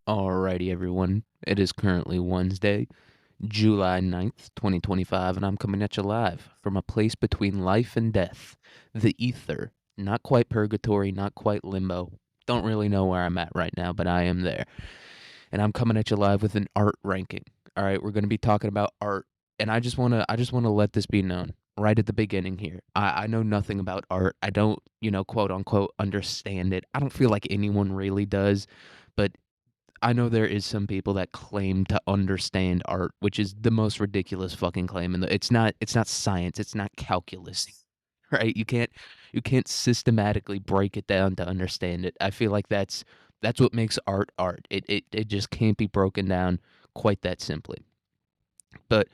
Alrighty, everyone. It is currently Wednesday, July 9th, 2025, and I'm coming at you live from a place between life and death, the ether. Not quite purgatory, not quite limbo. Don't really know where I'm at right now, but I am there. And I'm coming at you live with an art ranking. All right, we're going to be talking about art, and I just want to let this be known right at the beginning here. I know nothing about art. I don't, quote unquote understand it. I don't feel like anyone really does, but I know there is some people that claim to understand art, which is the most ridiculous fucking claim. And it's not science. It's not calculus, right? You can't systematically break it down to understand it. I feel like that's what makes art art. It just can't be broken down quite that simply. But,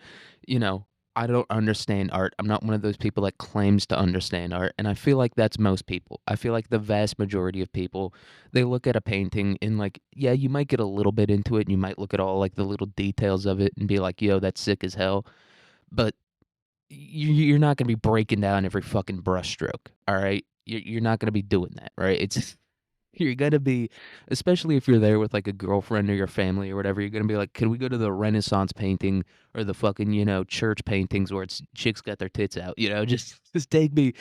you know, I don't understand art. I'm not one of those people that claims to understand art, and I feel like that's most people. I feel like the vast majority of people, they look at a painting and like, yeah, you might get a little bit into it, and you might look at all like the little details of it and be like, yo, that's sick as hell. But you're not gonna be breaking down every fucking brushstroke. All right, you're not gonna be doing that, right? It's you're gonna be, especially if you're there with like a girlfriend or your family or whatever, you're gonna be like, can we go to the Renaissance painting or the fucking, church paintings where it's chicks got their tits out, just take me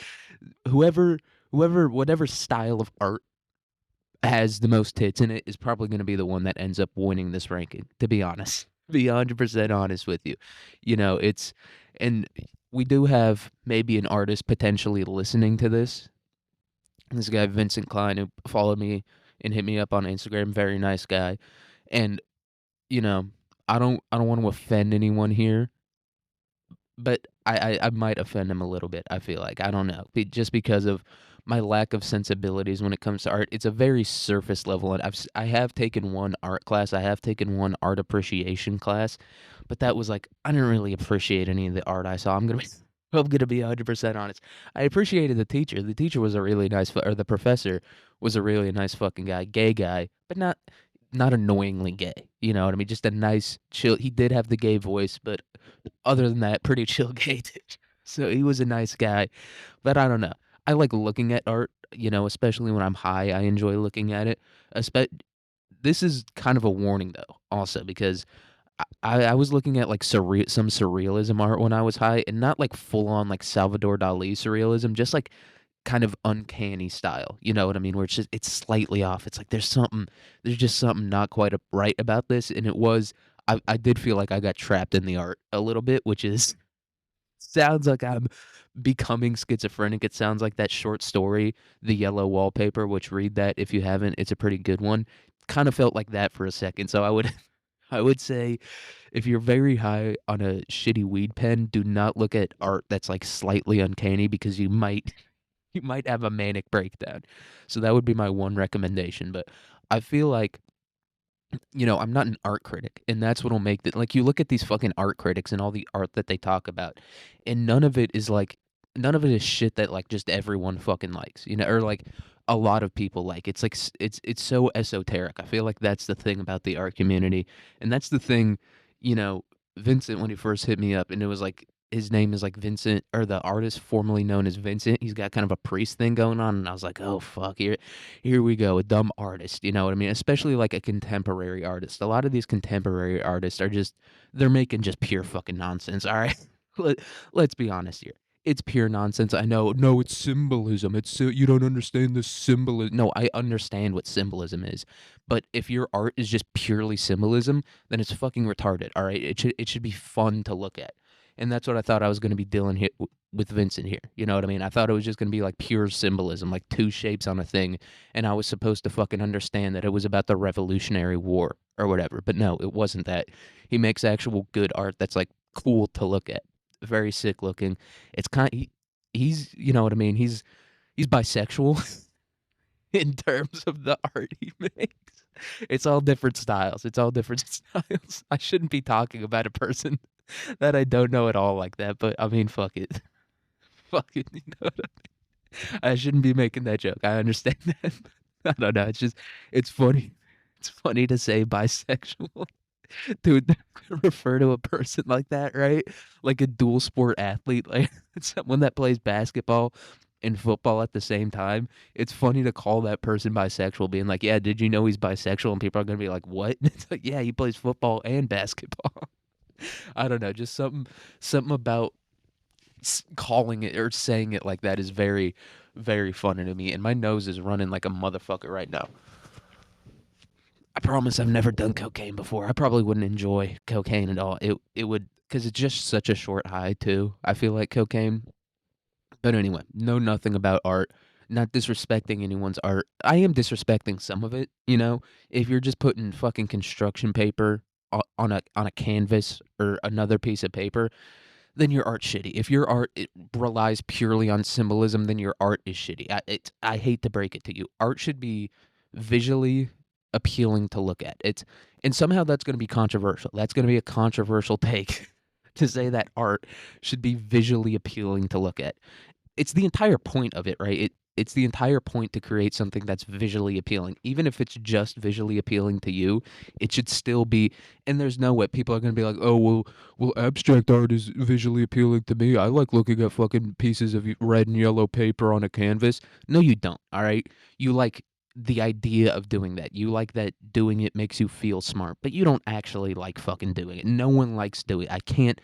whoever whatever style of art has the most tits in it is probably gonna be the one that ends up winning this ranking, to be honest. Be 100% honest with you. It's and we do have maybe an artist potentially listening to this. This guy Vincent Klein who followed me and hit me up on Instagram, very nice guy. And, you know, I don't want to offend anyone here, but I might offend him a little bit, I feel like. I don't know. Just because of my lack of sensibilities when it comes to art. It's a very surface level, and I have taken one art class. I have taken one art appreciation class, but that was like I didn't really appreciate any of the art I saw. I'm gonna be 100% honest. I appreciated the teacher. The teacher was a really nice, or the professor was a really nice fucking guy, gay guy, but not annoyingly gay. You know what I mean? Just a nice, chill. He did have the gay voice, but other than that, pretty chill gay dude. So he was a nice guy, but I don't know. I like looking at art, especially when I'm high. I enjoy looking at it. Espe This is kind of a warning though, also because I was looking at like some surrealism art when I was high, and not like full on like Salvador Dali surrealism, just like kind of uncanny style. You know what I mean? Where it's slightly off. It's like there's just something not quite right about this, and it was. I did feel like I got trapped in the art a little bit, which is sounds like I'm becoming schizophrenic. It sounds like that short story, The Yellow Wallpaper, which read that if you haven't. It's a pretty good one. Kind of felt like that for a second. So I would I would say if you're very high on a shitty weed pen, do not look at art that's like slightly uncanny because you might have a manic breakdown. So that would be my one recommendation, but I feel like I'm not an art critic, and that's what'll make that. Like, you look at these fucking art critics and all the art that they talk about, and none of it is shit that like just everyone fucking likes, or like a lot of people like. It's like it's so esoteric. I feel like that's the thing about the art community, and that's the thing, you know. Vincent when he first hit me up, and it was like his name is like Vincent, or the artist formerly known as Vincent. He's got kind of a priest thing going on, and I was like, oh fuck, here we go, a dumb artist, you know what I mean? Especially like a contemporary artist. A lot of these contemporary artists are just they're making just pure fucking nonsense, all right? Let, let's be honest here. It's pure nonsense. I know. No, it's symbolism. You don't understand the symbolism. No, I understand what symbolism is. But if your art is just purely symbolism, then it's fucking retarded, all right? It should be fun to look at. And that's what I thought I was going to be dealing here with Vincent here. You know what I mean? I thought it was just going to be like pure symbolism, like two shapes on a thing, and I was supposed to fucking understand that it was about the Revolutionary War or whatever. But no, it wasn't that. He makes actual good art that's like cool to look at. Very sick looking. It's he's you know what I mean? He's bisexual in terms of the art he makes. It's all different styles. It's all different styles. I shouldn't be talking about a person that I don't know at all like that, but I mean, fuck it. Fuck it. What I shouldn't be making that joke. I understand that. I don't know. It's funny. It's funny to say bisexual. Dude, refer to a person like that, right? Like a dual sport athlete, like someone that plays basketball and football at the same time, it's funny to call that person bisexual, being like, "Yeah, did you know he's bisexual?" And people are gonna be like, "What?" It's like, "Yeah, he plays football and basketball." I don't know, just something about calling it or saying it like that is very, very funny to me. And my nose is running like a motherfucker right now. I promise I've never done cocaine before. I probably wouldn't enjoy cocaine at all. It would because it's just such a short high too. I feel like cocaine. But anyway, know nothing about art. Not disrespecting anyone's art. I am disrespecting some of it. If you're just putting fucking construction paper on a canvas or another piece of paper, then your art's shitty. If your art relies purely on symbolism, then your art is shitty. I hate to break it to you. Art should be visually appealing to look at. And somehow that's going to be controversial. That's going to be a controversial take to say that art should be visually appealing to look at. It's the entire point of it, right? It's the entire point to create something that's visually appealing. Even if it's just visually appealing to you, it should still be. And there's no way people are going to be like, "Oh, well, abstract art is visually appealing to me. I like looking at fucking pieces of red and yellow paper on a canvas." No, you don't. All right, you like the idea of doing that. You like that doing it makes you feel smart, but you don't actually like fucking doing it. No one likes doing it. I can't.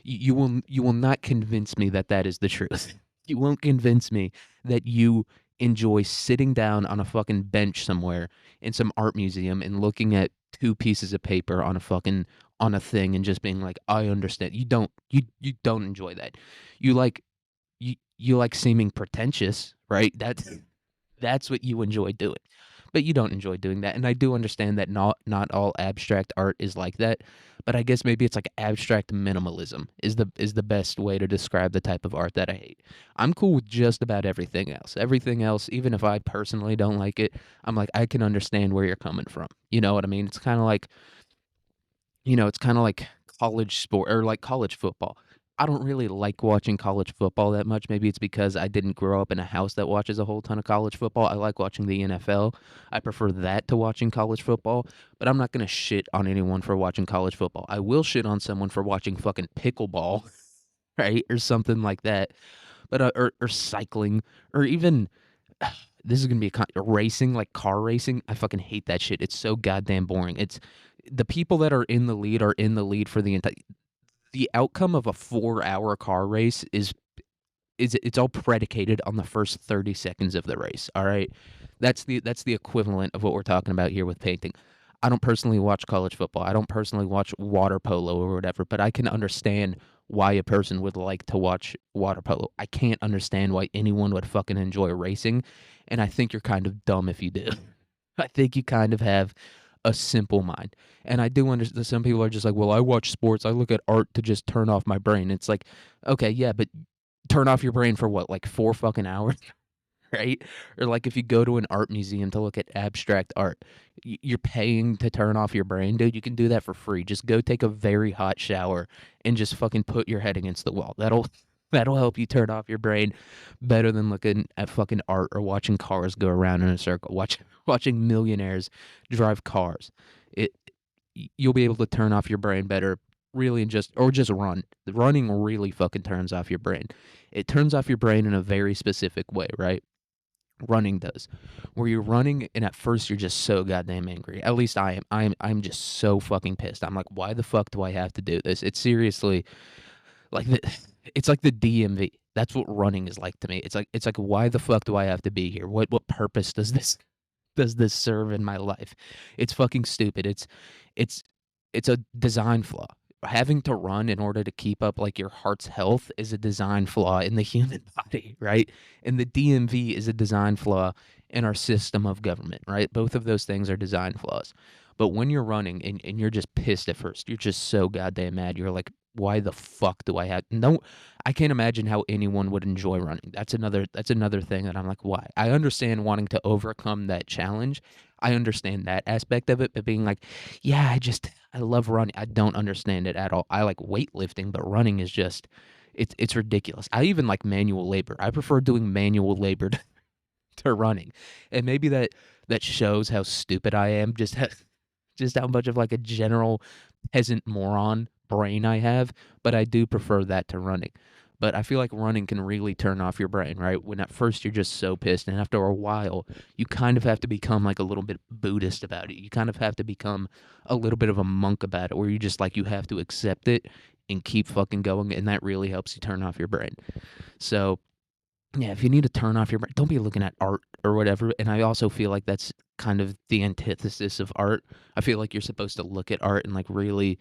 You will not convince me that that is the truth. You won't convince me that you enjoy sitting down on a fucking bench somewhere in some art museum and looking at two pieces of paper on a thing and just being like, I understand. You don't enjoy that. You like you like seeming pretentious, right? That's what you enjoy doing. But you don't enjoy doing that. And I do understand that not all abstract art is like that. But I guess maybe it's like abstract minimalism is the best way to describe the type of art that I hate. I'm cool with just about everything else. Everything else, even if I personally don't like it, I'm like, I can understand where you're coming from. You know what I mean? It's kind of like college sport or like college football. I don't really like watching college football that much. Maybe it's because I didn't grow up in a house that watches a whole ton of college football. I like watching the NFL. I prefer that to watching college football, but I'm not going to shit on anyone for watching college football. I will shit on someone for watching fucking pickleball, right? Or something like that. But or cycling or even this is gonna be racing, like car racing. I fucking hate that shit. It's so goddamn boring. It's the people that are in the lead for the entire. The outcome of a 4-hour car race is it's all predicated on the first 30 seconds of the race. All right, that's the equivalent of what we're talking about here with painting. I don't personally watch college football. I don't personally watch water polo or whatever, but I can understand why a person would like to watch water polo. I can't understand why anyone would fucking enjoy racing, and I think you're kind of dumb if you do. I think you kind of have a simple mind. And I do understand some people are just like, well, I watch sports. I look at art to just turn off my brain. It's like, okay, yeah, but turn off your brain for what, like 4 fucking hours? Right? Or like if you go to an art museum to look at abstract art, you're paying to turn off your brain, dude. You can do that for free. Just go take a very hot shower and just fucking put your head against the wall. That'll help you turn off your brain better than looking at fucking art or watching cars go around in a circle. Watching millionaires drive cars. It you'll be able to turn off your brain better really and just run. Running really fucking turns off your brain. It turns off your brain in a very specific way, right? Running does. Where you're running and at first you're just so goddamn angry. At least I am. I'm just so fucking pissed. I'm like, why the fuck do I have to do this? It's seriously like it's like the DMV. That's what running is like to me. It's like why the fuck do I have to be here? What purpose does this serve in my life? It's fucking stupid. It's it's a design flaw. Having to run in order to keep up like your heart's health is a design flaw in the human body, right? And the DMV is a design flaw in our system of government, right? Both of those things are design flaws. But when you're running and you're just pissed at first, you're just so goddamn mad. You're like, why the fuck do I have no I can't imagine how anyone would enjoy running. That's another thing that I'm like, why? I understand wanting to overcome that challenge. I understand that aspect of it, but being like, yeah, I love running. I don't understand it at all. I like weightlifting, but running is just it's ridiculous. I even like manual labor. I prefer doing manual labor to running. And maybe that shows how stupid I am, just how much of like a general peasant moron brain I have, but I do prefer that to running. But I feel like running can really turn off your brain, right? When at first you're just so pissed, and after a while, you kind of have to become like a little bit Buddhist about it. You kind of have to become a little bit of a monk about it, where you just like you have to accept it and keep fucking going, and that really helps you turn off your brain. So yeah, if you need to turn off your brain, don't be looking at art or whatever. And I also feel like that's kind of the antithesis of art. I feel like you're supposed to look at art and like really,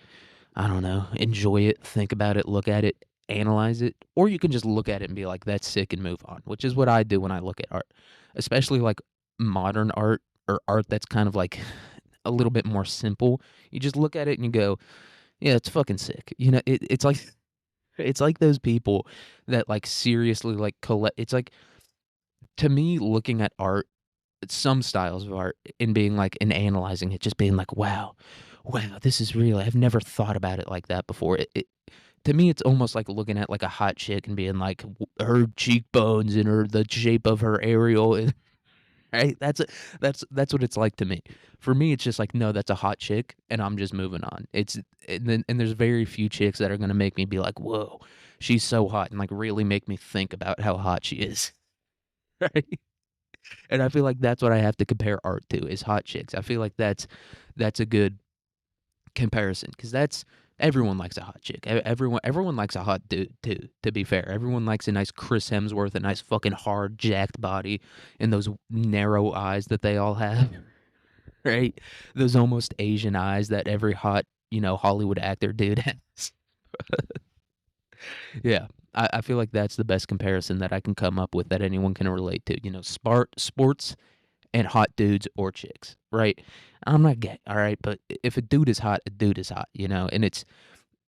I don't know, enjoy it, think about it, look at it, analyze it, or you can just look at it and be like, that's sick and move on, which is what I do when I look at art, especially like modern art or art that's kind of like a little bit more simple. You just look at it and you go, yeah, it's fucking sick. It's like those people that like seriously like collect. It's like to me looking at art, some styles of art, and being like and analyzing it, just being like, wow, this is real. I've never thought about it like that before. It to me, it's almost like looking at like a hot chick and being like her cheekbones and her the shape of her areola. Right? That's what it's like to me. For me, it's just like, no, that's a hot chick, and I'm just moving on. And there's very few chicks that are gonna make me be like, whoa, she's so hot, and like really make me think about how hot she is. Right? And I feel like that's what I have to compare art to is hot chicks. I feel like that's a good comparison because that's everyone likes a hot chick. Everyone likes a hot dude too. To be fair, everyone likes a nice Chris Hemsworth, a nice fucking hard jacked body, and those narrow eyes that they all have. Right? Those almost Asian eyes that every hot Hollywood actor dude has. Yeah. I feel like that's the best comparison that I can come up with that anyone can relate to. Sports and hot dudes or chicks, right? I'm not gay, all right, but if a dude is hot, a dude is hot, and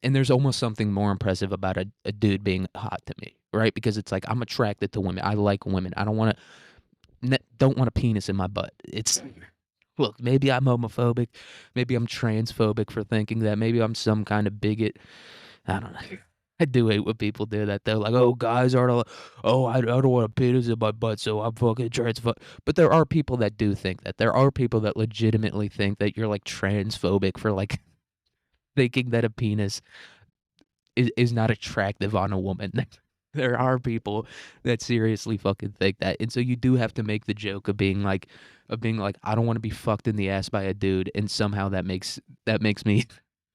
there's almost something more impressive about a dude being hot to me, right? Because it's like I'm attracted to women. I like women. I don't want a penis in my butt. It's look, maybe I'm homophobic, maybe I'm transphobic for thinking that, maybe I'm some kind of bigot. I don't know. I do hate when people do that though. Like, oh, guys are I don't want a penis in my butt, so I'm fucking transphobic. But there are people that do think that. There are people that legitimately think that you're like transphobic for like thinking that a penis is not attractive on a woman. There are people that seriously fucking think that. And so you do have to make the joke of being like, I don't want to be fucked in the ass by a dude, and somehow that makes me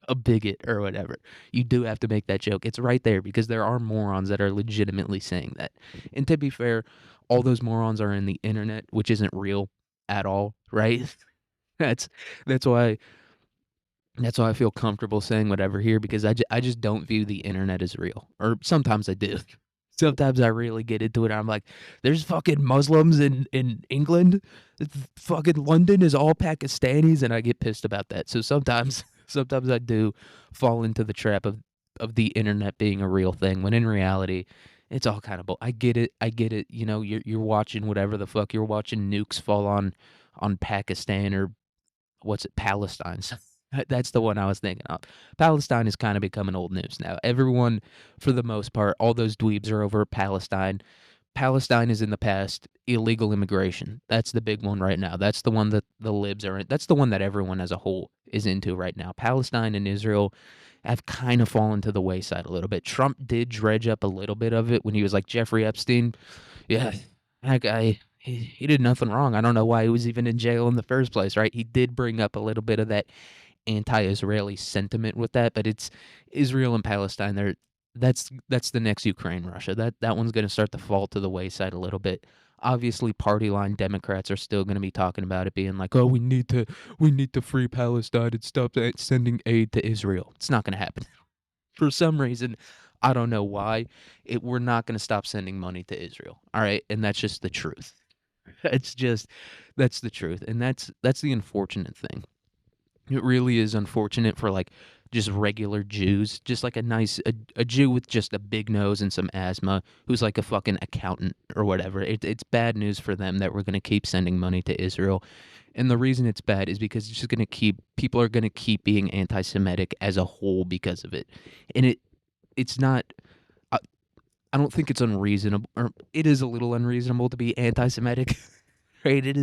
a bigot or whatever. You do have to make that joke. It's right there because there are morons that are legitimately saying that. And to be fair, all those morons are in the internet, which isn't real at all, right? That's that's why that's why I feel comfortable saying whatever here because I just don't view the internet as real. Or sometimes I do. Sometimes I really get into it. I'm like, there's fucking Muslims in England. Fucking London is all Pakistanis, and I get pissed about that. So sometimes I do fall into the trap of the internet being a real thing when in reality, it's all kind of bull. I get it. I get it. You're watching whatever the fuck you're watching nukes fall on Pakistan or what's it, Palestine. That's the one I was thinking of. Palestine is kind of becoming old news now. Everyone, for the most part, all those dweebs are over Palestine. Palestine is in the past. Illegal immigration. That's the big one right now. That's the one that the libs are in. That's the one that everyone as a whole is into right now. Palestine and Israel have kind of fallen to the wayside a little bit. Trump did dredge up a little bit of it when he was like Jeffrey Epstein. Yeah, that guy, he did nothing wrong. I don't know why he was even in jail in the first place, right? He did bring up a little bit of that anti-Israeli sentiment with that, but it's Israel and Palestine. That's the next Ukraine, Russia. That one's going to start to fall to the wayside a little bit. Obviously, party line Democrats are still going to be talking about it, being like, "Oh, we need to free Palestine and stop sending aid to Israel." It's not going to happen for some reason. I don't know why. We're not going to stop sending money to Israel. All right, and that's just the truth. That's the truth, and that's the unfortunate thing. It really is unfortunate for like just regular Jews, just like a Jew with just a big nose and some asthma who's like a fucking accountant or whatever. It's bad news for them that we're going to keep sending money to Israel. And the reason it's bad is because it's just going to keep people are going to keep being anti-Semitic as a whole because of it. And it's not I, I don't think it's unreasonable, or it is a little unreasonable to be anti-Semitic. right? It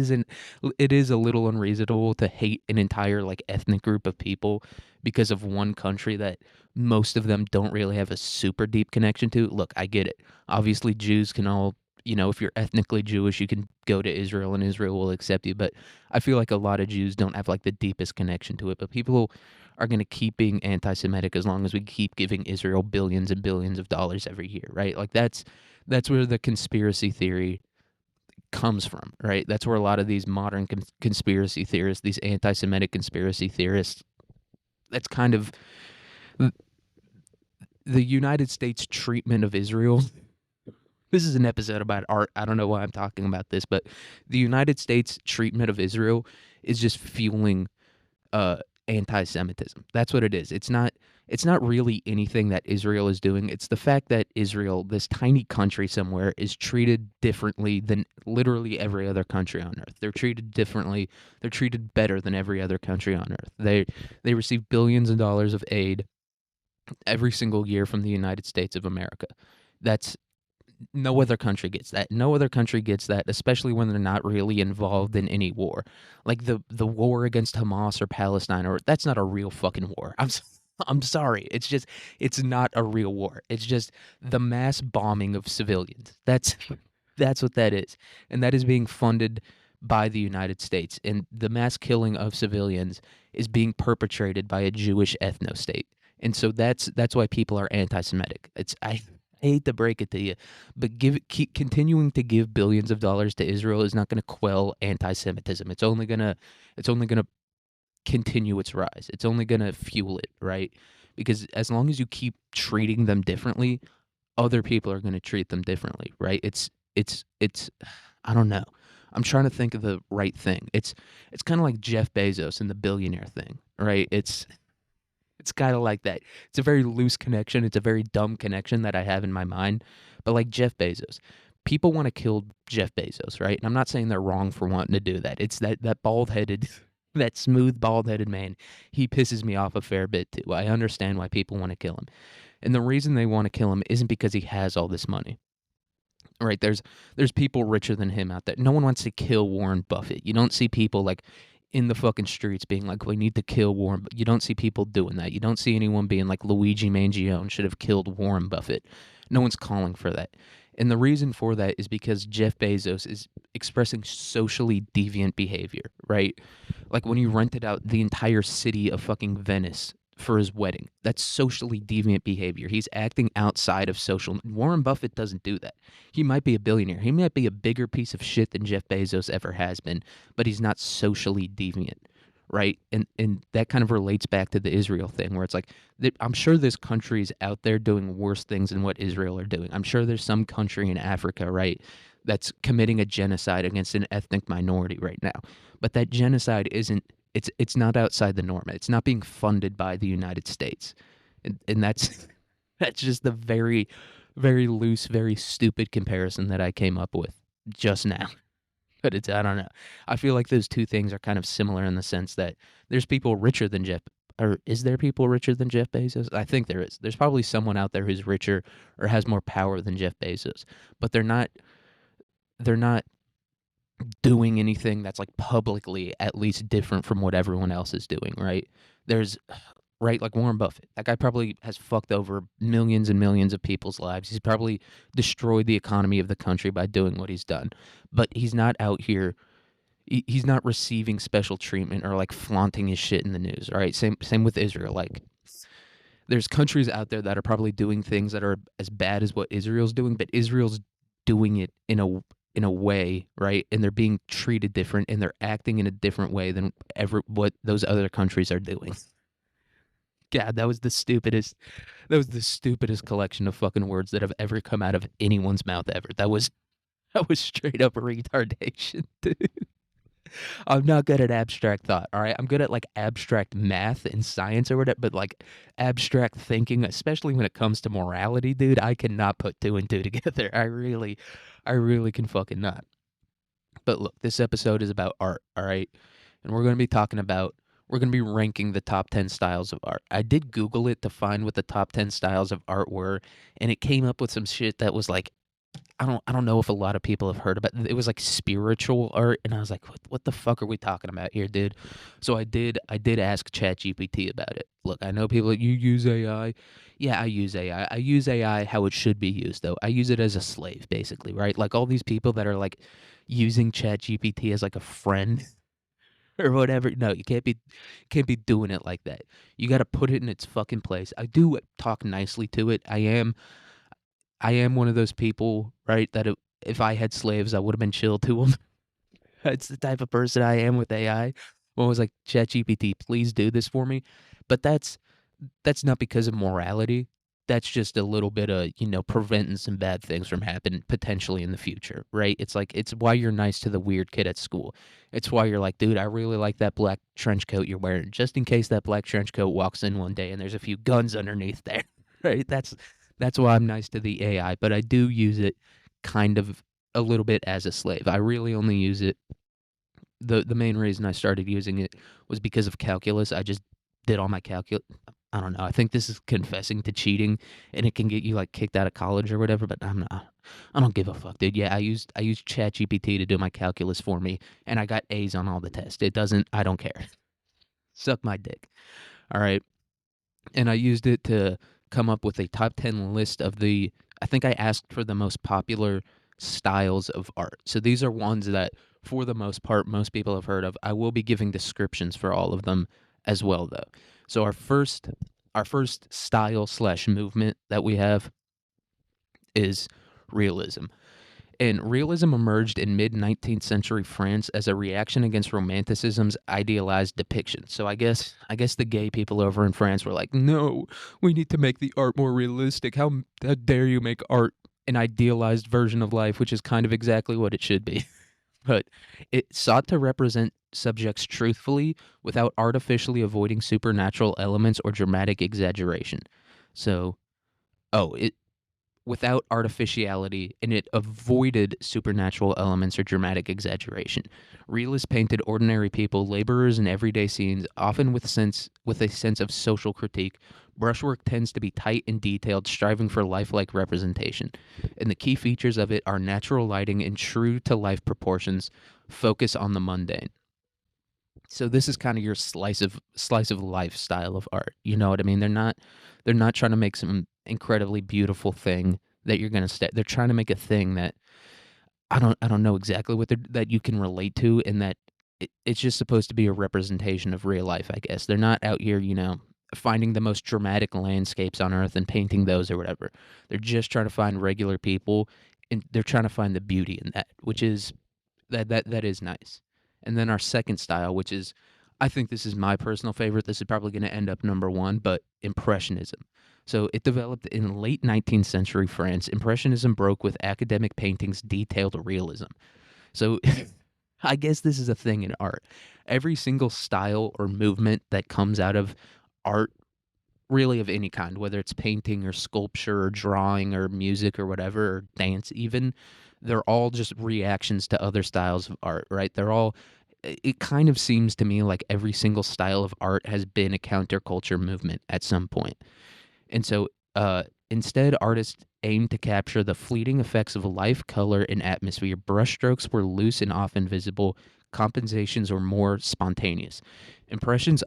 is a little unreasonable to hate an entire like ethnic group of people because of one country that most of them don't really have a super deep connection to. Look, I get it. Obviously, Jews can all, if you're ethnically Jewish, you can go to Israel and Israel will accept you. But I feel like a lot of Jews don't have like the deepest connection to it. But people are going to keep being anti-Semitic as long as we keep giving Israel billions and billions of dollars every year, right? Like that's where the conspiracy theory comes from, right? That's where a lot of these modern conspiracy theorists, these anti-Semitic conspiracy theorists, that's kind of the United States treatment of Israel. This is an episode about art. I don't know why I'm talking about this, but the United States treatment of Israel is just fueling uh anti-Semitism. That's what it is. It's not really anything that Israel is doing. It's the fact that Israel, this tiny country somewhere, is treated differently than literally every other country on earth. They're treated differently. They're treated better than every other country on earth. They receive billions of dollars of aid every single year from the United States of America. That's no other country gets that. No other country gets that, especially when they're not really involved in any war. Like the war against Hamas or Palestine, or that's not a real fucking war. I'm sorry. It's not a real war. It's just the mass bombing of civilians. That's what that is. And that is being funded by the United States. And the mass killing of civilians is being perpetrated by a Jewish ethno state. And so that's why people are anti-Semitic. I hate to break it to you, but keep continuing to give billions of dollars to Israel is not going to quell anti-Semitism. It's only going to continue its rise. It's only going to fuel it, right? Because as long as you keep treating them differently, other people are going to treat them differently, right? It's I don't know. I'm trying to think of the right thing. It's kind of like Jeff Bezos and the billionaire thing, right? It's kind of like that. It's a very loose connection. It's a very dumb connection that I have in my mind. But like Jeff Bezos, people want to kill Jeff Bezos, right? And I'm not saying they're wrong for wanting to do that. It's that bald-headed, that smooth bald-headed man. He pisses me off a fair bit too. I understand why people want to kill him. And the reason they want to kill him isn't because he has all this money. Right, there's people richer than him out there. No one wants to kill Warren Buffett. You don't see people like in the fucking streets being like, we need to kill Warren. But you don't see people doing that. You don't see anyone being like Luigi Mangione should have killed Warren Buffett. No one's calling for that. And the reason for that is because Jeff Bezos is expressing socially deviant behavior, right? Like when he rented out the entire city of fucking Venice for his wedding. That's socially deviant behavior. He's acting outside of social. Warren Buffett doesn't do that. He might be a billionaire. He might be a bigger piece of shit than Jeff Bezos ever has been, but he's not socially deviant, right? And that kind of relates back to the Israel thing where it's like I'm sure there's countries out there doing worse things than what Israel are doing. I'm sure there's some country in Africa, right, that's committing a genocide against an ethnic minority right now. But that genocide isn't it's not outside the norm. It's not being funded by the United States. And that's that's just the very, very loose, very stupid comparison that I came up with just now. But I don't know. I feel like those two things are kind of similar in the sense that there's people richer than Jeff, or is there people richer than Jeff Bezos? I think there is. There's probably someone out there who's richer or has more power than Jeff Bezos, but they're not doing anything that's like publicly at least different from what everyone else is doing, right? There's right, like Warren Buffett. That guy probably has fucked over millions and millions of people's lives. He's probably destroyed the economy of the country by doing what he's done. But he's not out here he's not receiving special treatment or like flaunting his shit in the news, all right? Same with Israel. Like there's countries out there that are probably doing things that are as bad as what Israel's doing, but Israel's doing it in a way, right? And they're being treated different and they're acting in a different way than ever what those other countries are doing. God, that was the stupidest collection of fucking words that have ever come out of anyone's mouth ever. That was straight up retardation, dude. I'm not good at abstract thought, all right? I'm good at like abstract math and science or whatever, but like abstract thinking, especially when it comes to morality, dude, I cannot put two and two together. I really can fucking not. But look, this episode is about art, all right? And we're going to be ranking the top 10 styles of art. I did Google it to find what the top 10 styles of art were, and it came up with some shit that was like I don't know if a lot of people have heard about it. It was like spiritual art, and I was like, what the fuck are we talking about here, dude? So I did ask ChatGPT about it. Look, I know people you use AI. Yeah, I use AI. I use AI how it should be used though. I use it as a slave, basically, right? Like all these people that are like using ChatGPT as like a friend or whatever. No, you can't be doing it like that. You got to put it in its fucking place. I do talk nicely to it. I am one of those people, right? That if I had slaves, I would have been chill to them. That's the type of person I am with AI. When I was like, ChatGPT, please do this for me. But that's not because of morality. That's just a little bit of, preventing some bad things from happening potentially in the future, right? It's like, it's why you're nice to the weird kid at school. It's why you're like, dude, I really like that black trench coat you're wearing, just in case that black trench coat walks in one day and there's a few guns underneath there, right? That's why I'm nice to the AI, but I do use it kind of a little bit as a slave. I really only use it the main reason I started using it was because of calculus. I just did all my calculus. I don't know. I think this is confessing to cheating, and it can get you like kicked out of college or whatever. But I'm not. I don't give a fuck, dude. Yeah, I used ChatGPT to do my calculus for me, and I got A's on all the tests. It doesn't. I don't care. Suck my dick. All right. And I used it to come up with a top 10 list of the I think I asked for the most popular styles of art. So these are ones that for the most part most people have heard of. I will be giving descriptions for all of them as well though. So our first style slash movement that we have is realism. And realism emerged in mid 19th century France as a reaction against romanticism's idealized depiction. So I guess the gay people over in France were like, "No, we need to make the art more realistic. How dare you make art an idealized version of life, which is kind of exactly what it should be." But it sought to represent subjects truthfully without artificially avoiding supernatural elements or dramatic exaggeration. So, oh, it without artificiality, and it avoided supernatural elements or dramatic exaggeration. Realists painted ordinary people, laborers in everyday scenes, often with a sense of social critique. Brushwork tends to be tight and detailed, striving for lifelike representation. And the key features of it are natural lighting and true to life proportions, focus on the mundane. So this is kind of your slice of life style of art. You know what I mean? They're not trying to make some incredibly beautiful thing that you're gonna stay. They're trying to make a thing that I don't know exactly what that you can relate to, and that it's just supposed to be a representation of real life. I guess they're not out here, finding the most dramatic landscapes on earth and painting those or whatever. They're just trying to find regular people, and they're trying to find the beauty in that, which is that is nice. And then our second style, which is I think this is my personal favorite. This is probably going to end up number one, but Impressionism. So it developed in late 19th century France. Impressionism broke with academic painting's detailed realism. So I guess this is a thing in art. Every single style or movement that comes out of art, really of any kind, whether it's painting or sculpture or drawing or music or whatever, or dance even, they're all just reactions to other styles of art, right? It kind of seems to me like every single style of art has been a counterculture movement at some point. And so instead, artists aimed to capture the fleeting effects of life, color, and atmosphere. Brushstrokes were loose and often visible. Compensations were more spontaneous. Impressionists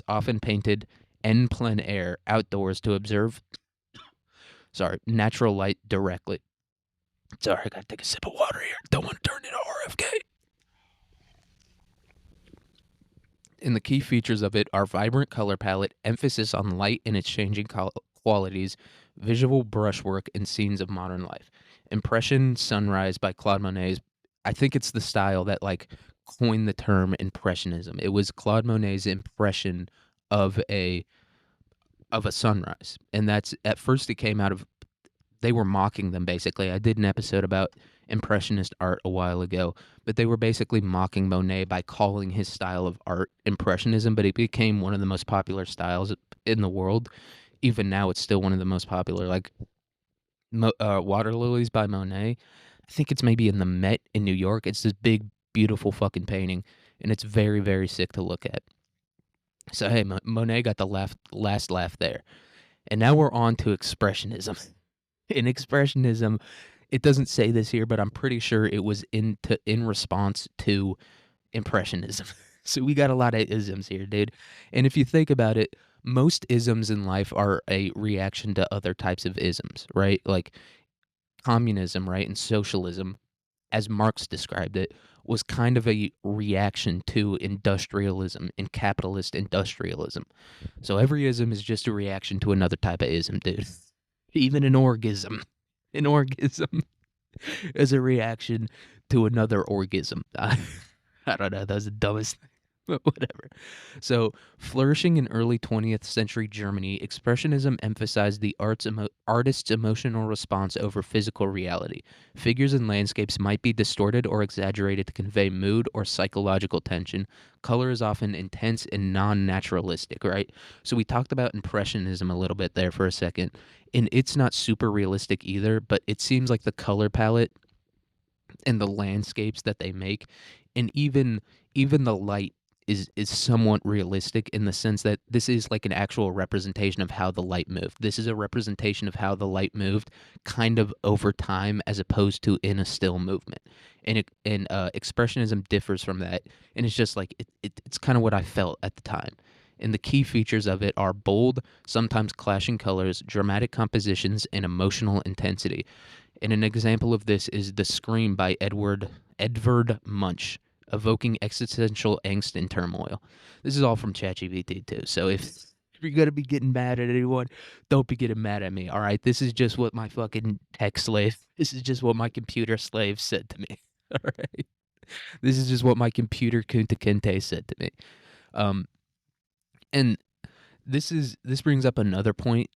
often painted en plein air, outdoors, to observe, natural light directly. Sorry, I gotta take a sip of water here. Don't want to turn into RFK. And the key features of it are vibrant color palette, emphasis on light and its changing qualities, visual brushwork, and scenes of modern life. Impression Sunrise by Claude Monet's. I think it's the style that like coined the term impressionism. It was Claude Monet's impression of a sunrise. And that's at first it came out of they were mocking them basically. I did an episode about impressionist art a while ago, but they were basically mocking Monet by calling his style of art impressionism, but it became one of the most popular styles in the world. Even now it's still one of the most popular, like Water Lilies by Monet. I think it's maybe in the Met in New York. It's this big beautiful fucking painting, and it's very very sick to look at. So hey, Monet got the last laugh there. And now we're on to expressionism. In Expressionism, it doesn't say this here, but I'm pretty sure it was in response to Impressionism. So we got a lot of isms here, dude. And if you think about it, most isms in life are a reaction to other types of isms, right? Like communism, right, and socialism, as Marx described it, was kind of a reaction to industrialism and capitalist industrialism. So every ism is just a reaction to another type of ism, dude. Even an orgism. An orgism is a reaction to another orgism. I don't know. That was the dumbest thing, but whatever. So, flourishing in early 20th century Germany, Expressionism emphasized the artist's emotional response over physical reality. Figures and landscapes might be distorted or exaggerated to convey mood or psychological tension. Color is often intense and non naturalistic, right? So, we talked about Impressionism a little bit there for a second, and it's not super realistic either, but it seems like the color palette and the landscapes that they make, and even the light is somewhat realistic in the sense that this is like an actual representation of how the light moved. This is a representation of how the light moved kind of over time as opposed to in a still movement. And expressionism differs from that, and it's just like it's kind of what I felt at the time. And the key features of it are bold, sometimes clashing colors, dramatic compositions, and emotional intensity. And an example of this is The Scream by Edvard Munch, evoking existential angst and turmoil. This is all from ChatGPT too. So if you're gonna be getting mad at anyone, don't be getting mad at me. All right, this is just what my fucking tech slave. This is just what my computer slave said to me. All right, this is just what my computer Kunta Kinte said to me. Um, and this brings up another point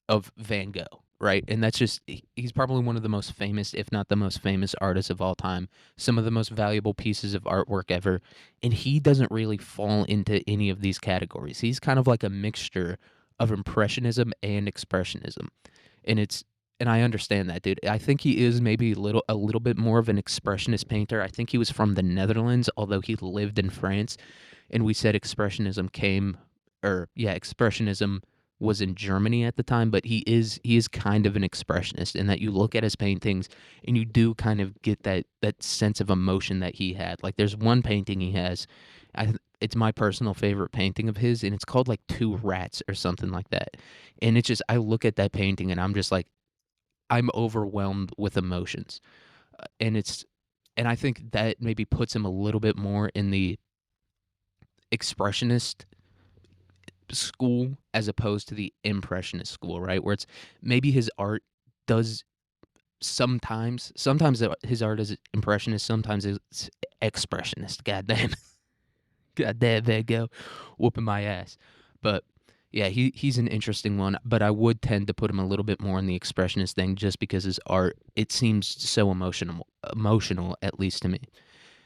of Van Gogh, right? And that's just he's probably one of the most famous, if not the most famous artist of all time. Some of the most valuable pieces of artwork ever, and he doesn't really fall into any of these categories. He's kind of like a mixture of impressionism and expressionism. And it's and I understand that, dude. I think he is maybe a little bit more of an expressionist painter. I think he was from the Netherlands, although he lived in France. And we said expressionism came or yeah, expressionism was in Germany at the time, but he is kind of an expressionist in that you look at his paintings and you do kind of get that sense of emotion that he had. Like there's one painting he has, it's my personal favorite painting of his, and it's called like Two Rats or something like that. And it's just I look at that painting and I'm just like I'm overwhelmed with emotions, and it's and I think that maybe puts him a little bit more in the expressionist school as opposed to the impressionist school, right? Where it's maybe his art does sometimes his art is impressionist, sometimes it's expressionist. Goddamn, goddamn Van Gogh, whooping my ass. But yeah, he's an interesting one. But I would tend to put him a little bit more in the expressionist thing, just because his art it seems so emotional at least to me.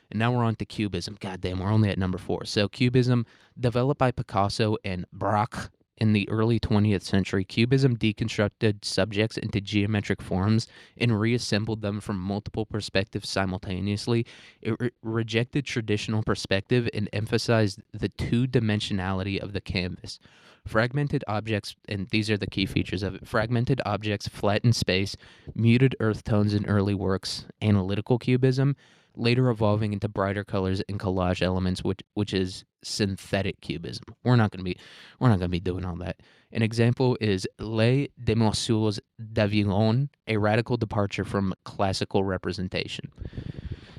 And now we're on to Cubism. God damn, we're only at number 4. So Cubism, developed by Picasso and Braque in the early 20th century, Cubism deconstructed subjects into geometric forms and reassembled them from multiple perspectives simultaneously. It rejected traditional perspective and emphasized the two-dimensionality of the canvas. Fragmented objects, and these are the key features of it, fragmented objects, flattened space, muted earth tones in early works, analytical cubism, later evolving into brighter colors and collage elements, which is synthetic cubism. We're not gonna be doing all that. An example is Les Demoiselles d'Avignon, a radical departure from classical representation.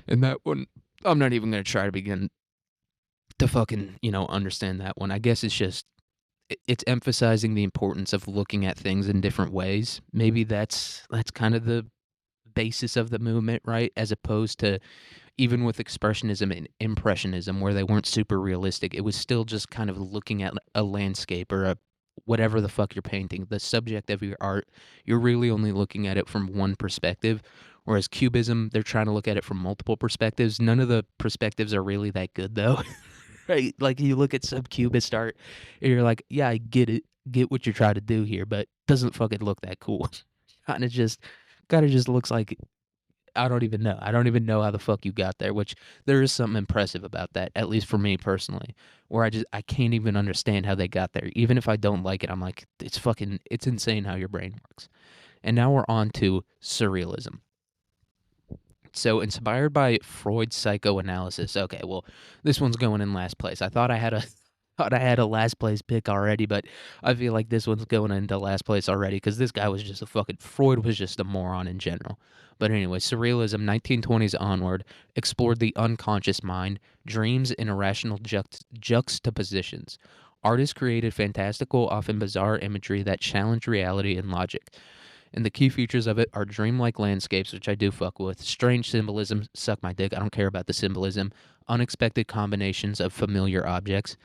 And that one, I'm not even gonna try to begin to fucking understand that one. I guess it's just it's emphasizing the importance of looking at things in different ways. Maybe that's kind of the basis of the movement, right? As opposed to even with expressionism and impressionism where they weren't super realistic, it was still just kind of looking at a landscape or a whatever the fuck you're painting, the subject of your art, you're really only looking at it from one perspective. Whereas cubism, they're trying to look at it from multiple perspectives. None of the perspectives are really that good though. Right? Like you look at some cubist art and you're like, yeah, I get what you're trying to do here, but it doesn't fucking look that cool. kind of just kind of just looks like I don't even know. I don't even know how the fuck you got there, which there is something impressive about that, at least for me personally, where I can't even understand how they got there. Even if I don't like it, I'm like, it's insane how your brain works. And now we're on to surrealism. So, inspired by Freud's psychoanalysis. Okay, well, this one's going in last place. I thought I had a thought I had a last place pick already, but I feel like this one's going into last place already because this guy was just a fucking Freud was just a moron in general. But anyway, surrealism, 1920s onward, explored the unconscious mind, dreams, and irrational juxtapositions. Artists created fantastical, often bizarre imagery that challenged reality and logic. And the key features of it are dreamlike landscapes, which I do fuck with, strange symbolism, suck my dick, I don't care about the symbolism, unexpected combinations of familiar objects.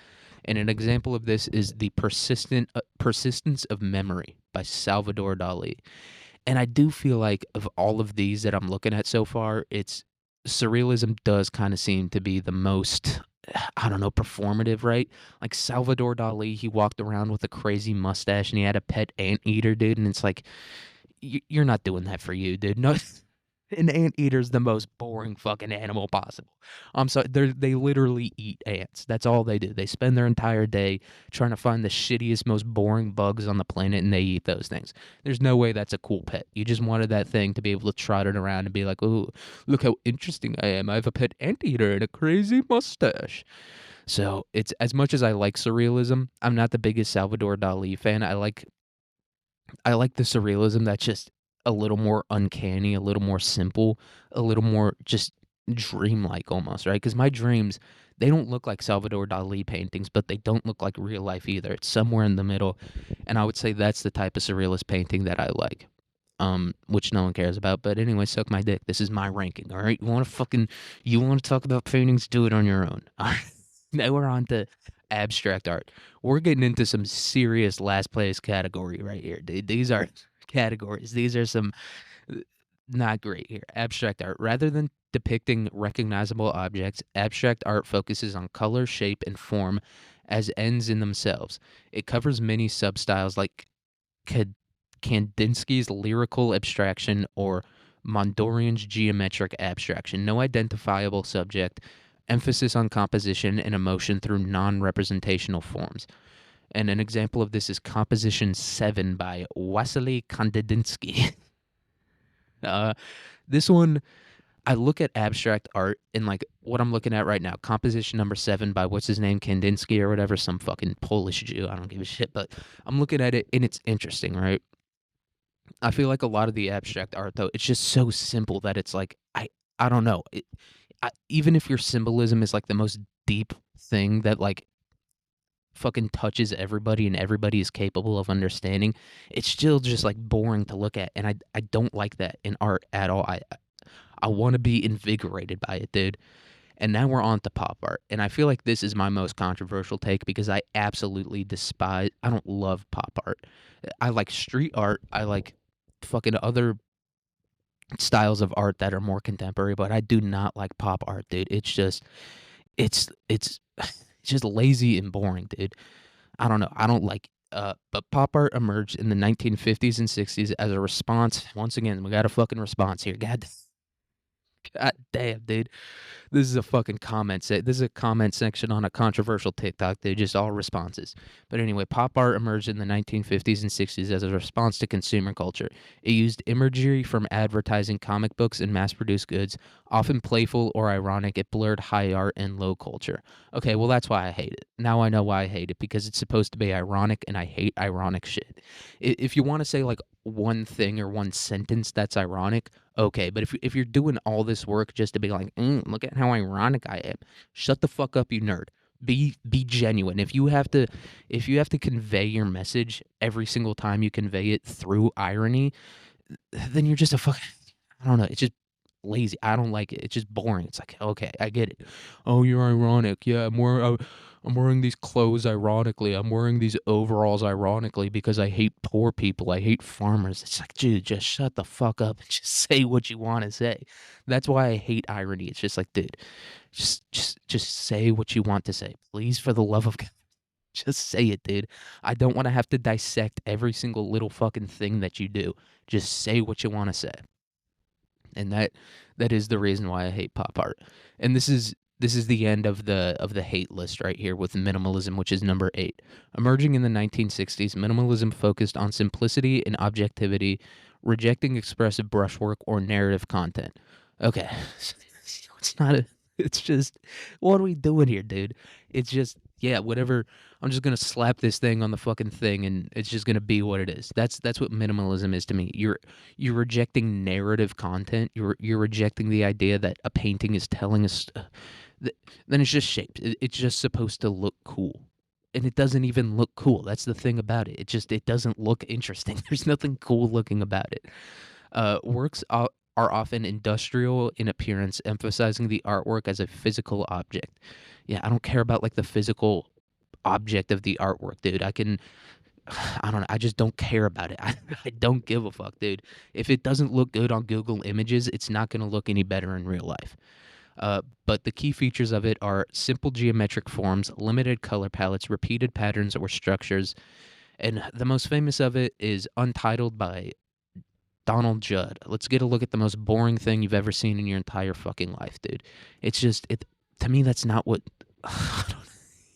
And an example of this is the persistence of memory by Salvador Dali. And I do feel like of all of these that I'm looking at so far, it's surrealism does kind of seem to be the most, I don't know, performative, right? Like Salvador Dali, he walked around with a crazy mustache and he had a pet anteater, dude, and it's like you're not doing that for you, dude. No, an anteater's the most boring fucking animal possible. I'm sorry, they literally eat ants. That's all they do. They spend their entire day trying to find the shittiest, most boring bugs on the planet, and they eat those things. There's no way that's a cool pet. You just wanted that thing to be able to trot it around and be like, oh, look how interesting I am. I have a pet anteater and a crazy mustache. So it's as much as I like surrealism, I'm not the biggest Salvador Dali fan. I like the surrealism that's just a little more uncanny, a little more simple, a little more just dreamlike almost, right? Because my dreams, they don't look like Salvador Dali paintings, but they don't look like real life either. It's somewhere in the middle, and I would say that's the type of surrealist painting that I like. Which no one cares about. But anyway, suck my dick. This is my ranking. All right, you want to talk about paintings? Do it on your own. All right. Now we're on to abstract art. We're getting into some serious last place category right here, dude. These are categories. These are some not great here. Abstract art. Rather than depicting recognizable objects, abstract art focuses on color, shape, and form as ends in themselves. It covers many substyles like Kad- Kandinsky's lyrical abstraction or Mondorian's geometric abstraction. No identifiable subject, emphasis on composition and emotion through non representational forms. And an example of this is Composition 7 by Wassily Kandinsky. uh, this one, I look at abstract art and like what I'm looking at right now, Composition number 7 by what's his name, Kandinsky or whatever, some fucking Polish Jew. I don't give a shit, but I'm looking at it and it's interesting, right? I feel like a lot of the abstract art though, it's just so simple that it's like I don't know. Even if your symbolism is like the most deep thing that like fucking touches everybody and everybody is capable of understanding, it's still just like boring to look at, and I don't like that in art at all. I want to be invigorated by it, dude. And now we're on to pop art, and I feel like this is my most controversial take because I absolutely despise. I don't love pop art. I like street art. I like fucking other styles of art that are more contemporary, but I do not like pop art, dude. It's it's just lazy and boring, dude. I don't know. I don't like but pop art emerged in the 1950s and 60s as a response. Once again, we got a fucking response here. God damn, dude. This is a fucking this is a comment section on a controversial TikTok. They're just all responses. But anyway, pop art emerged in the 1950s and 60s as a response to consumer culture. It used imagery from advertising, comic books, and mass-produced goods, often playful or ironic. It blurred high art and low culture. Okay, well that's why I hate it. Now I know why I hate it because it's supposed to be ironic, and I hate ironic shit. If you want to say like one thing or one sentence that's ironic, okay, but if you're doing all this work just to be like, look at how ironic I am, shut the fuck up, you nerd. Be genuine. If you have to convey your message every single time you convey it through irony, then you're just a fuck. I don't know. It's just lazy. I don't like it. It's just boring. It's like, okay, I get it. Oh, you're ironic. Yeah, I'm wearing these clothes ironically. I'm wearing these overalls ironically because I hate poor people. I hate farmers. It's like, dude, just shut the fuck up and just say what you want to say. That's why I hate irony. It's just like, dude, just say what you want to say. Please, for the love of God, just say it, dude. I don't want to have to dissect every single little fucking thing that you do. Just say what you want to say. And that is the reason why I hate pop art. And this This is the end of the hate list right here with minimalism, which is number 8. Emerging in the 1960s, minimalism focused on simplicity and objectivity, rejecting expressive brushwork or narrative content. Okay. It's not a it's just what are we doing here, dude? It's just yeah, whatever. I'm just gonna slap this thing on the fucking thing, and it's just gonna be what it is. That's what minimalism is to me. You're rejecting narrative content. You're rejecting the idea that a painting is telling us. Then it's just shaped. It's just supposed to look cool, and it doesn't even look cool. That's the thing about it. It doesn't look interesting. There's nothing cool looking about it. Works are often industrial in appearance, emphasizing the artwork as a physical object. Yeah, I don't care about like the physical object of the artwork, dude. I don't know. I just don't care about it. I don't give a fuck, dude. If it doesn't look good on Google Images, it's not going to look any better in real life. But the key features of it are simple geometric forms, limited color palettes, repeated patterns or structures, and the most famous of it is Untitled by Donald Judd. Let's get a look at the most boring thing you've ever seen in your entire fucking life, dude. It's just it to me that's not what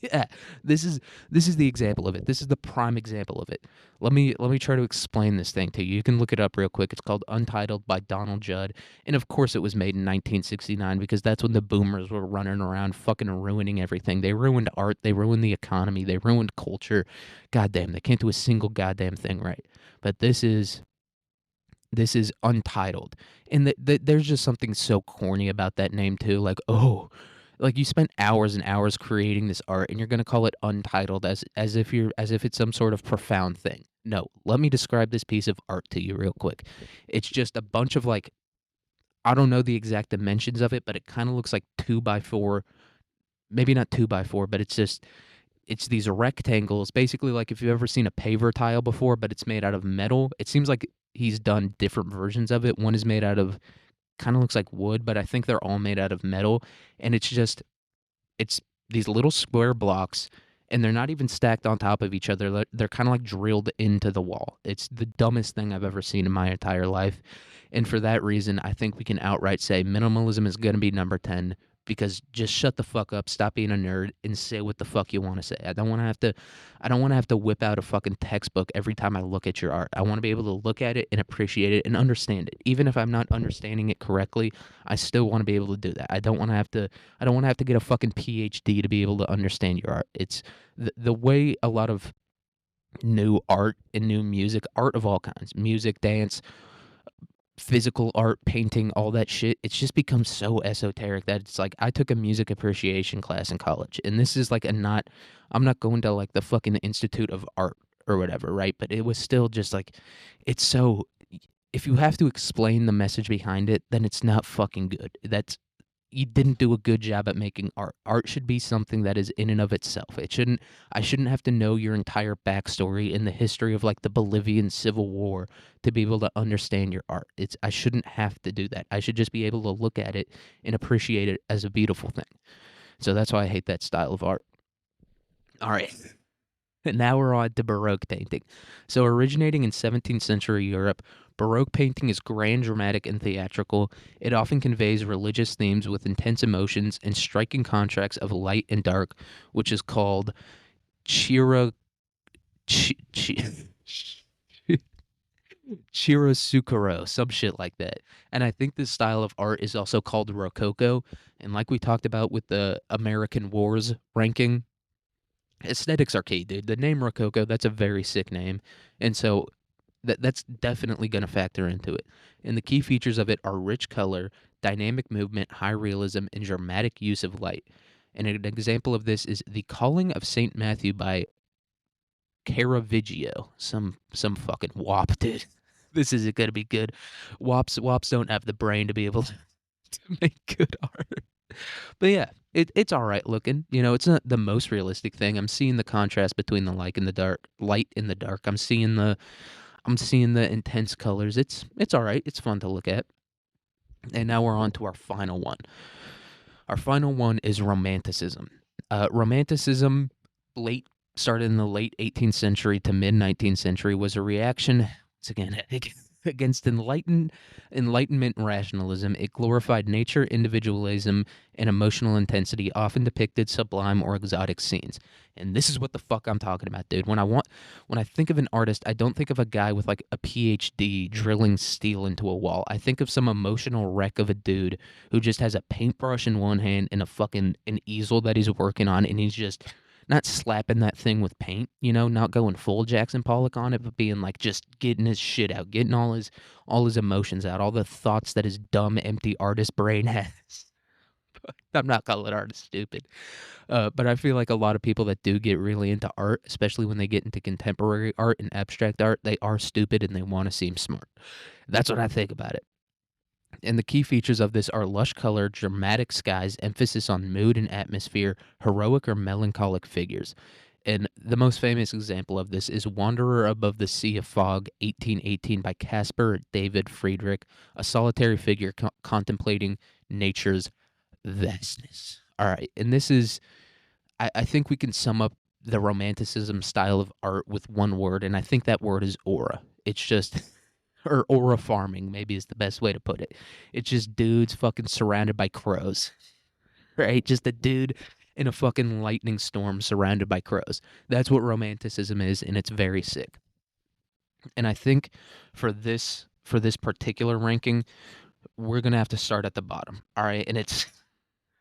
yeah, this is the example of it. This is the prime example of it. Let me try to explain this thing to you. You can look it up real quick. It's called Untitled by Donald Judd, and of course it was made in 1969 because that's when the boomers were running around fucking ruining everything. They ruined art, they ruined the economy, they ruined culture. Goddamn, they can't do a single goddamn thing right. But this is Untitled, and there's just something so corny about that name too. Like, oh, like you spent hours and hours creating this art, and you're gonna call it Untitled as if it's some sort of profound thing. No, let me describe this piece of art to you real quick. It's just a bunch of like I don't know the exact dimensions of it, but it kind of looks like 2x4, maybe not 2x4, but it's these rectangles, basically like if you've ever seen a paver tile before, but it's made out of metal. It seems like he's done different versions of it. One is made out of kind of looks like wood, but I think they're all made out of metal. And it's these little square blocks, and they're not even stacked on top of each other. They're kind of like drilled into the wall. It's the dumbest thing I've ever seen in my entire life. And for that reason, I think we can outright say minimalism is going to be number 10 because just shut the fuck up, stop being a nerd, and say what the fuck you want to say. I don't want to have to whip out a fucking textbook every time I look at your art. I want to be able to look at it and appreciate it and understand it. Even if I'm not understanding it correctly, I still want to be able to do that. I don't want to have to get a fucking PhD to be able to understand your art. It's the way a lot of new art and new music, art of all kinds, music, dance, physical art, painting, all that shit, it's just become so esoteric that it's like I took a music appreciation class in college, and this is like I'm not going to like the fucking Institute of Art or whatever, right? But it was still just like, it's so, if you have to explain the message behind it, then it's not fucking good. You didn't do a good job at making art. Art should be something that is in and of itself. I shouldn't have to know your entire backstory in the history of like the Bolivian Civil War to be able to understand your art. I shouldn't have to do that. I should just be able to look at it and appreciate it as a beautiful thing. So that's why I hate that style of art. All right. Now we're on to Baroque painting. So, originating in 17th century Europe, Baroque painting is grand, dramatic, and theatrical. It often conveys religious themes with intense emotions and striking contrasts of light and dark, which is called chiro, chi, chiaroscuro, some shit like that. And I think this style of art is also called Rococo. And like we talked about with the American Wars ranking, aesthetics are key, dude. The name Rococo, that's a very sick name. And so that's definitely going to factor into it. And the key features of it are rich color, dynamic movement, high realism, and dramatic use of light. And an example of this is The Calling of St. Matthew by Caravaggio. Some fucking wop, dude. This isn't going to be good. Wops don't have the brain to be able to make good art. But yeah, it's all right looking. You know, it's not the most realistic thing. I'm seeing the contrast between the light and the dark. I'm seeing the intense colors. It's all right. It's fun to look at. And now we're on to our final one. Our final one is Romanticism. Romanticism, started in the late 18th century to mid 19th century, was a reaction. Once again, Against enlightenment rationalism, it glorified nature, individualism, and emotional intensity, often depicted sublime or exotic scenes. And this is what the fuck I'm talking about, dude. When I think of an artist, I don't think of a guy with like a PhD drilling steel into a wall. I think of some emotional wreck of a dude who just has a paintbrush in one hand and a fucking an easel that he's working on, and he's just not slapping that thing with paint, not going full Jackson Pollock on it, but being like just getting his shit out, getting all his emotions out, all the thoughts that his dumb, empty artist brain has. I'm not calling artists stupid, but I feel like a lot of people that do get really into art, especially when they get into contemporary art and abstract art, they are stupid and they want to seem smart. That's what I think about it. And the key features of this are lush color, dramatic skies, emphasis on mood and atmosphere, heroic or melancholic figures. And the most famous example of this is Wanderer Above the Sea of Fog, 1818, by Caspar David Friedrich, a solitary figure contemplating nature's vastness. All right, and this is, I think we can sum up the Romanticism style of art with one word, and I think that word is aura. It's just or aura farming, maybe is the best way to put it. It's just dudes fucking surrounded by crows, right? Just a dude in a fucking lightning storm surrounded by crows. That's what romanticism is, and it's very sick. And I think for this particular ranking, we're gonna have to start at the bottom. All right, and it's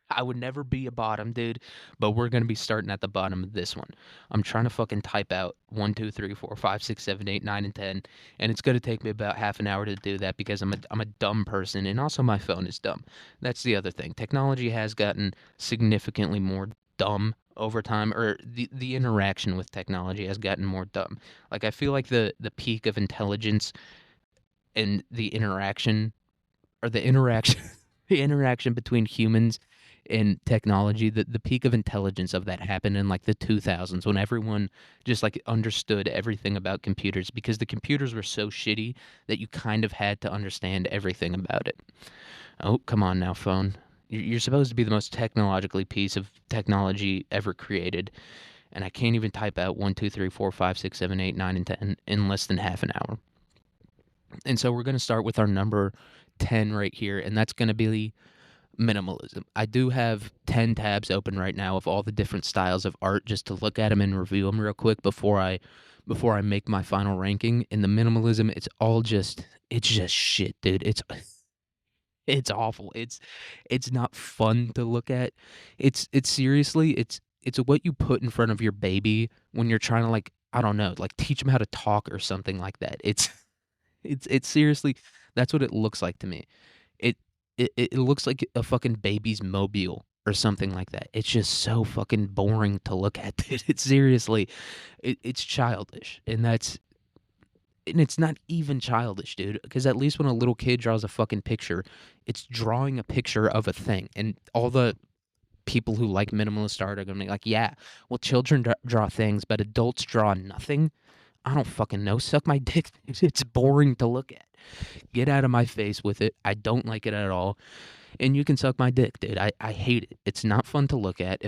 I would never be a bottom, dude, but we're gonna be starting at the bottom of this one. I'm trying to fucking type out 1, 2, 3, 4, 5, 6, 7, 8, 9, and 10, and it's gonna take me about half an hour to do that because I'm a dumb person, and also my phone is dumb. That's the other thing. Technology has gotten significantly more dumb over time, or the interaction with technology has gotten more dumb. Like I feel like the peak of intelligence and the interaction or the interaction the interaction between humans and technology, the peak of intelligence of that happened in like the 2000s when everyone just like understood everything about computers because the computers were so shitty that you kind of had to understand everything about it. Oh, come on now, phone. You're supposed to be the most technologically piece of technology ever created, and I can't even type out 1, 2, 3, 4, 5, 6, 7, 8, 9, and 10 in less than half an hour. And so we're going to start with our number 10 right here, and that's going to be minimalism. I do have 10 tabs open right now of all the different styles of art just to look at them and review them real quick before I make my final ranking. In the minimalism, it's just shit, dude. It's awful. It's not fun to look at. It's seriously, it's what you put in front of your baby when you're trying to like, I don't know, like teach them how to talk or something like that. It's seriously, that's what it looks like to me. It it looks like a fucking baby's mobile or something like that. It's just so fucking boring to look at, dude. It's seriously, it's childish, and it's not even childish, dude. Because at least when a little kid draws a fucking picture, it's drawing a picture of a thing, and all the people who like minimalist art are gonna be like, yeah, well, children draw things, but adults draw nothing. I don't fucking know. Suck my dick. It's boring to look at. Get out of my face with it. I don't like it at all. And you can suck my dick, dude. I hate it. It's not fun to look at.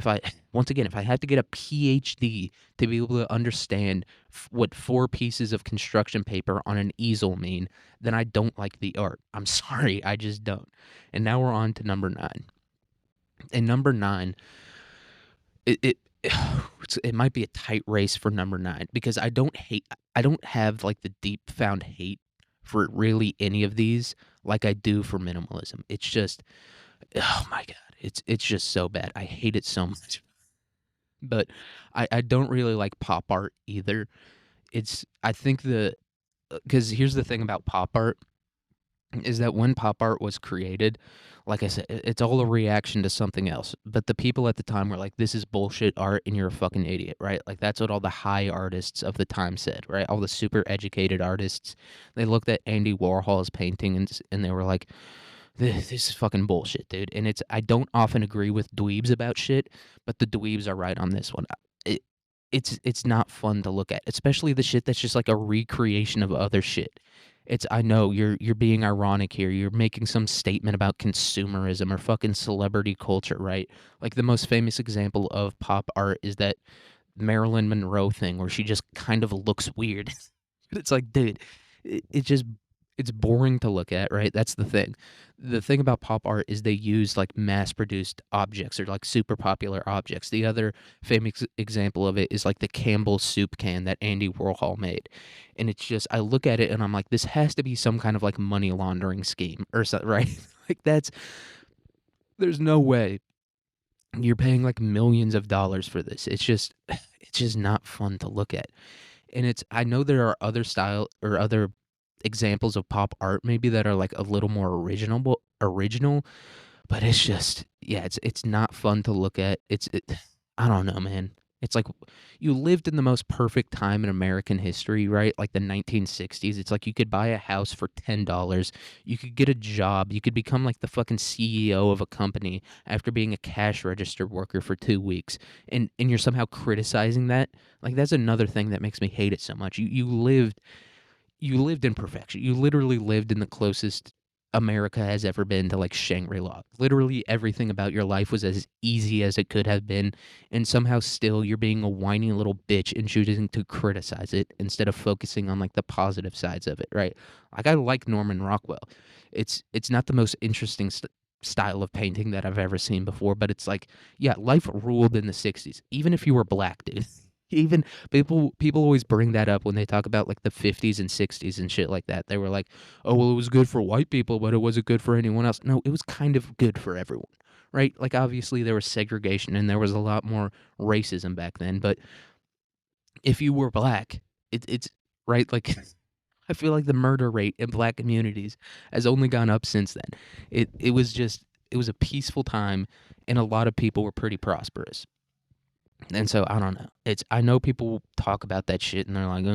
Once again, if I had to get a PhD to be able to understand what 4 pieces of construction paper on an easel mean, then I don't like the art. I'm sorry. I just don't. And now we're on to number 9. And number 9, it, it it might be a tight race for number 9 because I don't have like the deep found hate for really any of these like I do for minimalism. It's just, oh my god, it's just so bad. I hate it so much. But I don't really like pop art either. I think because here's the thing about pop art is that when pop art was created, like I said, it's all a reaction to something else. But the people at the time were like, this is bullshit art and you're a fucking idiot, right? Like that's what all the high artists of the time said, right? All the super educated artists. They looked at Andy Warhol's painting and they were like, this is fucking bullshit, dude. And I don't often agree with dweebs about shit, but the dweebs are right on this one. It, it's not fun to look at, especially the shit that's just like a recreation of other shit. I know you're being ironic here. You're making some statement about consumerism or fucking celebrity culture, right? Like the most famous example of pop art is that Marilyn Monroe thing where she just kind of looks weird. It's like, dude, it just it's boring to look at, right? That's the thing. The thing about pop art is they use like mass produced objects or like super popular objects. The other famous example of it is like the Campbell's soup can that Andy Warhol made. And it's just, I look at it and I'm like, this has to be some kind of like money laundering scheme or something, right? Like, there's no way you're paying like millions of dollars for this. It's just not fun to look at. And it's, I know there are other style or other examples of pop art maybe that are like a little more original, but it's just, yeah, it's not fun to look at. I don't know, man. It's like you lived in the most perfect time in American history, right? Like the 1960s. It's like you could buy a house for $10. You could get a job. You could become like the fucking CEO of a company after being a cash register worker for 2 weeks. And you're somehow criticizing that. Like that's another thing that makes me hate it so much. You lived in perfection. You literally lived in the closest America has ever been to like Shangri-La. Literally everything about your life was as easy as it could have been, and somehow still you're being a whiny little bitch and choosing to criticize it instead of focusing on like the positive sides of it, right? Like I like Norman Rockwell. It's not the most interesting style of painting that I've ever seen before, but it's like, yeah, life ruled in the 60s. Even if you were black, dude. Even people always bring that up when they talk about like the 50s and 60s and shit like that. They were like, "Oh, well, it was good for white people, but it wasn't good for anyone else." No, it was kind of good for everyone, right? Like obviously there was segregation and there was a lot more racism back then, but if you were black, it's right. Like I feel like the murder rate in black communities has only gone up since then. It was just, it was a peaceful time, and a lot of people were pretty prosperous. And so I don't know. It's, I know people talk about that shit and they're like,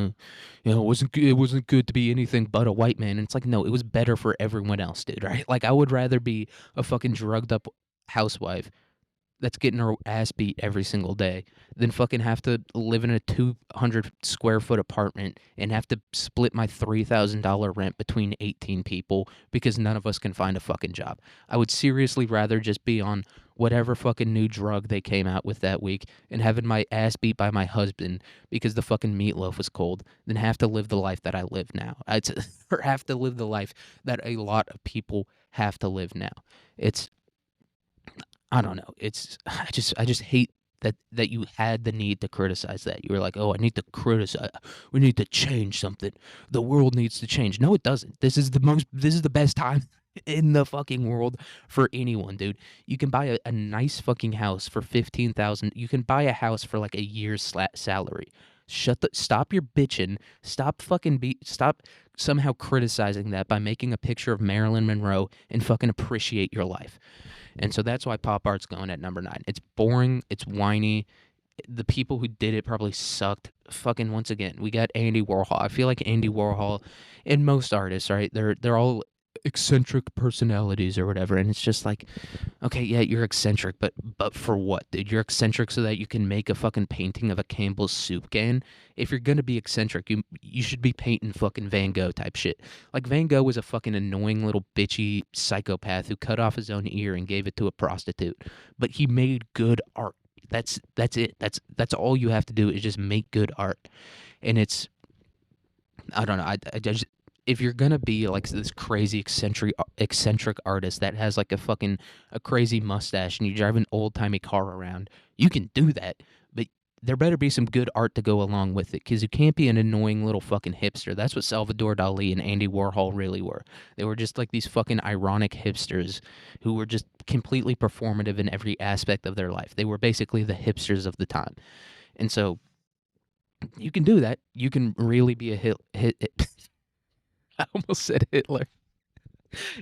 it wasn't good to be anything but a white man. And it's like, no, it was better for everyone else, dude. Right? Like I would rather be a fucking drugged up housewife that's getting her ass beat every single day than fucking have to live in a 200 square foot apartment and have to split my $3,000 rent between 18 people because none of us can find a fucking job. I would seriously rather just be on whatever fucking new drug they came out with that week and having my ass beat by my husband because the fucking meatloaf was cold than have to live the life that I live now. Or have to live the life that a lot of people have to live now. It's, I don't know. It's, I just hate that you had the need to criticize that. You were like, "Oh, I need to criticize. We need to change something. The world needs to change." No, it doesn't. This is the best time in the fucking world for anyone, dude. You can buy a nice fucking house for 15,000. You can buy a house for like a year's salary. Stop your bitching. Stop somehow criticizing that by making a picture of Marilyn Monroe and fucking appreciate your life. And so that's why pop art's going at number 9. It's boring, it's whiny. The people who did it probably sucked. Fucking once again, we got Andy Warhol. I feel like Andy Warhol and most artists, right? They're all eccentric personalities or whatever, and it's just like, okay, yeah, you're eccentric, but for what, dude? You're eccentric so that you can make a fucking painting of a Campbell's soup can. If you're gonna be eccentric, you should be painting fucking Van Gogh type shit. Like Van Gogh was a fucking annoying little bitchy psychopath who cut off his own ear and gave it to a prostitute, but he made good art. That's it. That's all you have to do is just make good art, and it's, I don't know. I just, if you're gonna be like this crazy eccentric artist that has like a crazy mustache and you drive an old timey car around, you can do that. But there better be some good art to go along with it, because you can't be an annoying little fucking hipster. That's what Salvador Dali and Andy Warhol really were. They were just like these fucking ironic hipsters who were just completely performative in every aspect of their life. They were basically the hipsters of the time. And so you can do that. You can really be a I almost said Hitler.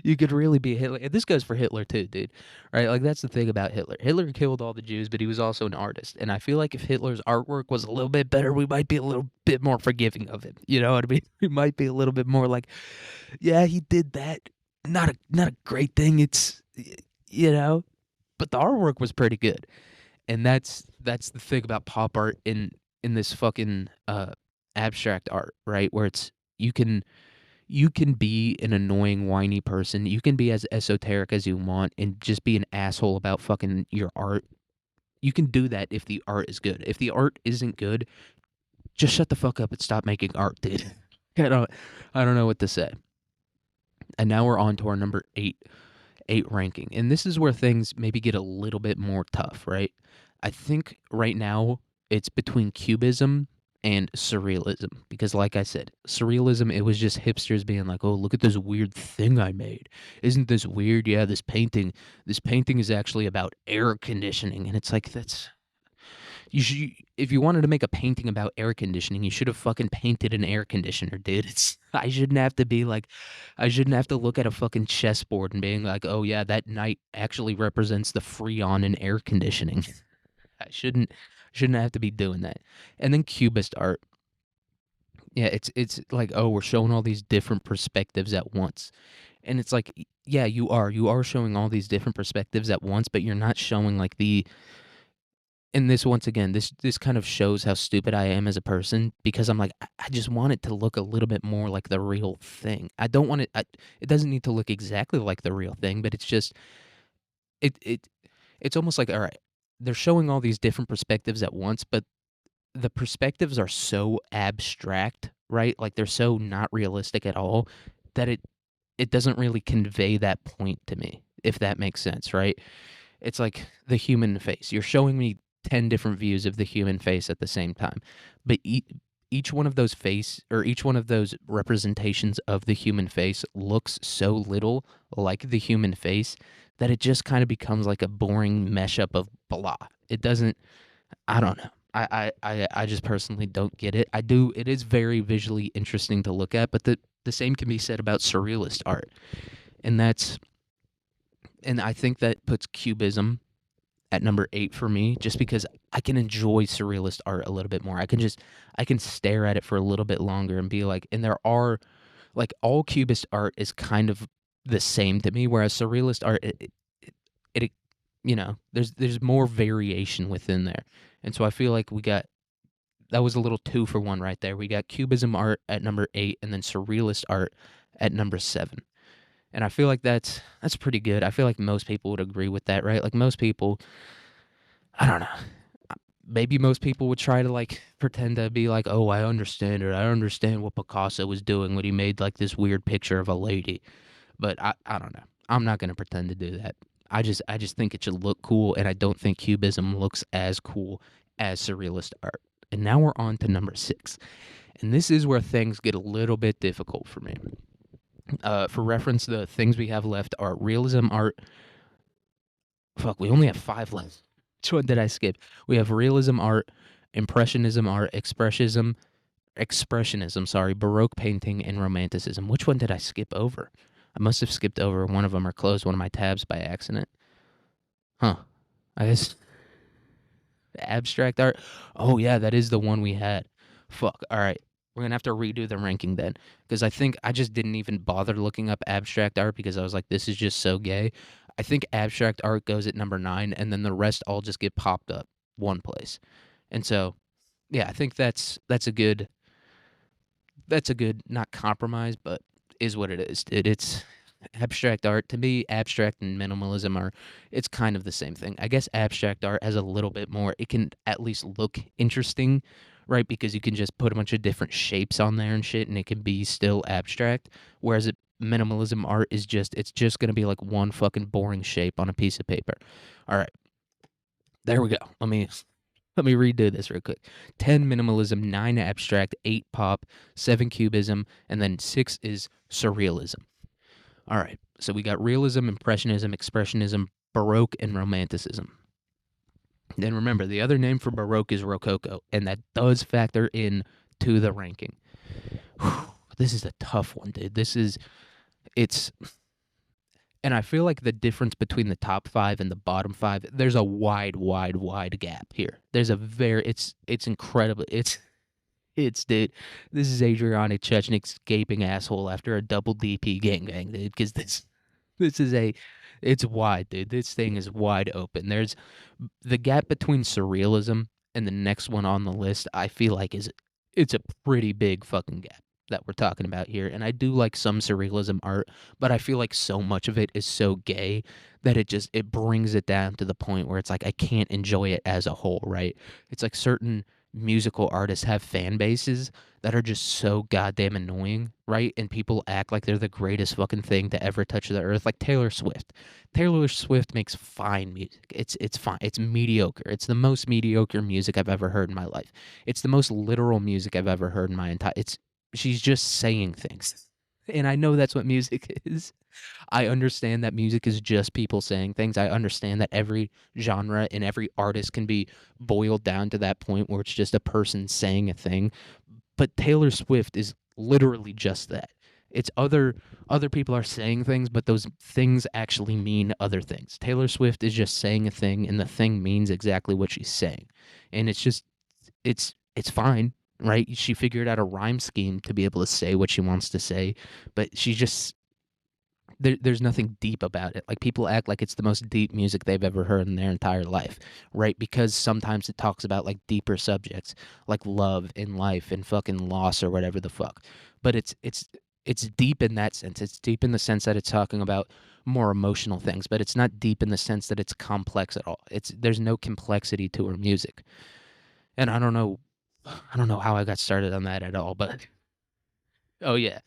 You could really be Hitler. And this goes for Hitler too, dude. Right? Like that's the thing about Hitler. Hitler killed all the Jews, but he was also an artist. And I feel like if Hitler's artwork was a little bit better, we might be a little bit more forgiving of him. You know what I mean? We might be a little bit more like, yeah, he did that. Not a great thing. It's, you know, but the artwork was pretty good. And that's the thing about pop art in this fucking abstract art, right? Where it's, you can be an annoying, whiny person. You can be as esoteric as you want and just be an asshole about fucking your art. You can do that if the art is good. If the art isn't good, just shut the fuck up and stop making art, dude. I don't, I don't know what to say. And now we're on to our number eight ranking. And this is where things maybe get a little bit more tough, right? I think right now it's between cubism and surrealism because like I said, surrealism it was just hipsters being like, "Oh, look at this weird thing I made. Isn't this weird? Yeah, this painting is actually about air conditioning." And it's like you should if you wanted to make a painting about air conditioning, you should have fucking painted an air conditioner, dude. It's I shouldn't have to be like I shouldn't have to look at a fucking chessboard and being like, "Oh yeah, that knight actually represents the freon in air conditioning." I shouldn't have to be doing that. And then cubist art. Yeah, it's like, "Oh, we're showing all these different perspectives at once." And it's like, yeah, you are showing all these different perspectives at once, but you're not showing like the and this once again, this kind of shows how stupid I am as a person because I'm like, I just want it to look a little bit more like the real thing. I don't want it. It doesn't need to look exactly like the real thing, but it's just it it it's almost like all right, they're showing all these different perspectives at once, but the perspectives are so abstract, right? Like they're so not realistic at all that it doesn't really convey that point to me, if that makes sense, right? It's like the human face. You're showing me 10 different views of the human face at the same time. But each one of those face or each one of those representations of the human face looks so little like the human face that it just kind of becomes like a boring mesh up of blah. It doesn't I don't know. I just personally don't get it. I do it is very visually interesting to look at, but the same can be said about surrealist art. And that's and I think that puts cubism at number 8 for me just because I can enjoy surrealist art a little bit more. I can stare at it for a little bit longer and be like and there are like all cubist art is kind of the same to me whereas surrealist art it there's more variation within there. And so I feel like we got that was a little 2 for 1 right there. We got cubism art at number 8 and then surrealist art at number 7. And I feel like that's pretty good. I feel like most people would agree with that, right? Like most people, I don't know. Maybe most people would try to like pretend to be like, "Oh, I understand it. I understand what Picasso was doing when he made like this weird picture of a lady." But I don't know. I'm not going to pretend to do that. I just think it should look cool and I don't think cubism looks as cool as surrealist art. And now we're on to number 6. And this is where things get a little bit difficult for me. For reference, the things we have left are realism art. Fuck, we only have 5 left. Which one did I skip? We have realism art, impressionism art, expressionism, sorry, baroque painting, and romanticism. Which one did I skip over? I must have skipped over one of them or closed one of my tabs by accident. Huh. I guess abstract art. Oh yeah, that is the one we had. Fuck. All right. We're gonna have to redo the ranking then, because I think I just didn't even bother looking up abstract art because I was like, this is just so gay. I think abstract art goes at number 9, and then the rest all just get popped up one place. And so, yeah, I think that's a good not compromise, but is what it is. It's abstract art to me. Abstract and minimalism are it's kind of the same thing. I guess abstract art has a little bit more. It can at least look interesting, right? Because you can just put a bunch of different shapes on there and shit, and it can be still abstract. Whereas minimalism art is it's just gonna be like one fucking boring shape on a piece of paper. All right, there we go. Let me redo this real quick. 10 minimalism, 9 abstract, 8 pop, 7 cubism, and then 6 is surrealism. All right. So we got realism, impressionism, expressionism, baroque, and romanticism. Then remember, the other name for baroque is rococo, and that does factor in to the ranking. Whew, this is a tough one, dude. It's and I feel like the difference between the top 5 and the bottom 5, there's a wide, wide, wide gap here. There's a very it's incredible. It's dude. This is Adriana Chechnik's gaping asshole after a double DP gangbang, dude. Because this is it's wide, dude. This thing is wide open. There's the gap between surrealism and the next one on the list. I feel like it's a pretty big fucking gap that we're talking about here. And I do like some surrealism art, but I feel like so much of it is so gay that it brings it down to the point where it's like I can't enjoy it as a whole, right? It's like certain musical artists have fan bases that are just so goddamn annoying, right? And people act like they're the greatest fucking thing to ever touch the earth, like Taylor Swift. Taylor Swift makes fine music. It's fine. It's mediocre. It's the most mediocre music I've ever heard in my life. It's the most literal music I've ever heard in my entire. It's she's just saying things. And I know that's what music is. I understand that music is just people saying things. I understand that every genre and every artist can be boiled down to that point where it's just a person saying a thing. But Taylor Swift is literally just that. It's other people are saying things, but those things actually mean other things. Taylor Swift is just saying a thing and the thing means exactly what she's saying. And it's just it's fine, right? She figured out a rhyme scheme to be able to say what she wants to say, but she just there's nothing deep about it. Like people act like it's the most deep music they've ever heard in their entire life, right? Because sometimes it talks about like deeper subjects, like love and life and fucking loss or whatever the fuck. But it's deep in that sense. It's deep in the sense that it's talking about more emotional things, but it's not deep in the sense that it's complex at all. It's there's no complexity to her music. And I don't know how I got started on that at all, but oh yeah,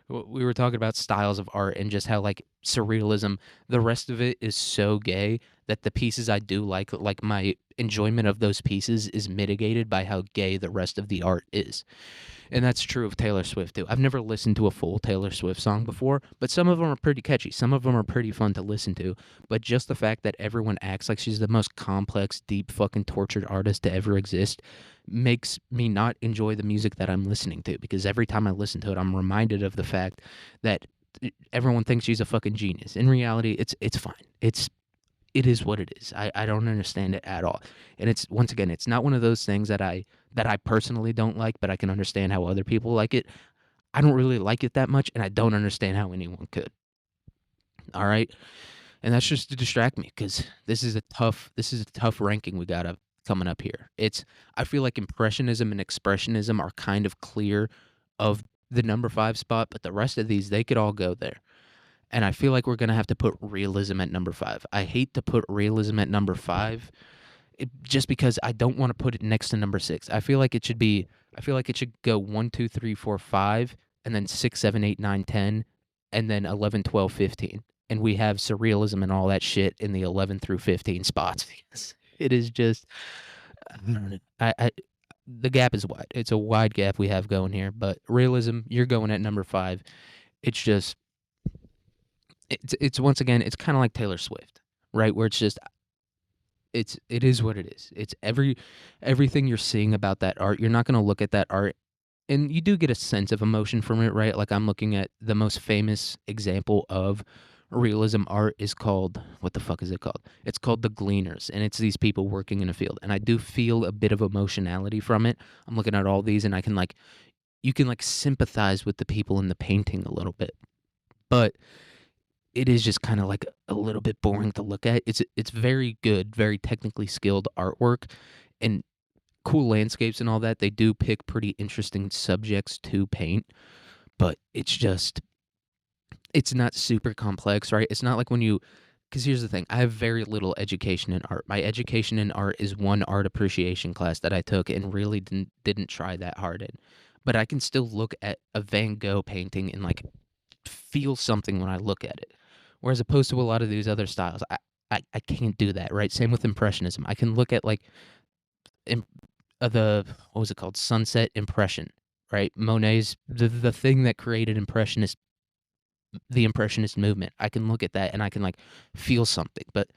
we were talking about styles of art and just how like surrealism, the rest of it is so gay that the pieces I do like my enjoyment of those pieces is mitigated by how gay the rest of the art is. And that's true of Taylor Swift too. I've never listened to a full Taylor Swift song before, but some of them are pretty catchy. Some of them are pretty fun to listen to. But just the fact that everyone acts like she's the most complex, deep, fucking tortured artist to ever exist makes me not enjoy the music that I'm listening to because every time I listen to it, I'm reminded of the fact that everyone thinks she's a fucking genius. In reality, it's fine. It is what it is. I don't understand it at all. And it's once again, it's not one of those things that I personally don't like, but I can understand how other people like it. I don't really like it that much, and I don't understand how anyone could. All right, and that's just to distract me because this is a tough ranking we got up coming up here. It's I feel like impressionism and expressionism are kind of clear of the number five spot, but the rest of these they could all go there. And I feel like we're gonna have to put realism at number five. I hate to put realism at number five just because I don't want to put it next to number six. I feel like it should be. I feel like it should go one, two, three, four, five, and then six, seven, eight, nine, 10, and then 11, 12, 15. And we have surrealism and all that shit in the 11 through 15 spots. It is just. I don't know. The gap is wide. It's a wide gap we have going here. But realism, you're going at number five. It's just. It's once again. It's kind of like Taylor Swift, right? Where it's just it is what it is. It's everything you're seeing about that art. You're not going to look at that art and you do get a sense of emotion from it, right? Like I'm looking at the most famous example of realism art is called what the fuck is it called? It's called The Gleaners and it's these people working in a field. And I do feel a bit of emotionality from it. I'm looking at all these and I can like you can like sympathize with the people in the painting a little bit. But it is just kind of like a little bit boring to look at. It's very good, very technically skilled artwork and cool landscapes and all that. They do pick pretty interesting subjects to paint, but it's just it's not super complex, right? It's not like when you because here's the thing, I have very little education in art. My education in art is one art appreciation class that I took and really didn't try that hard in. But I can still look at a Van Gogh painting and like feel something when I look at it. Whereas opposed to a lot of these other styles, I can't do that, right? Same with impressionism. I can look at like im- the what was it called? Sunset Impression, right? Monet's the thing that created the impressionist movement. I can look at that and I can like feel something. But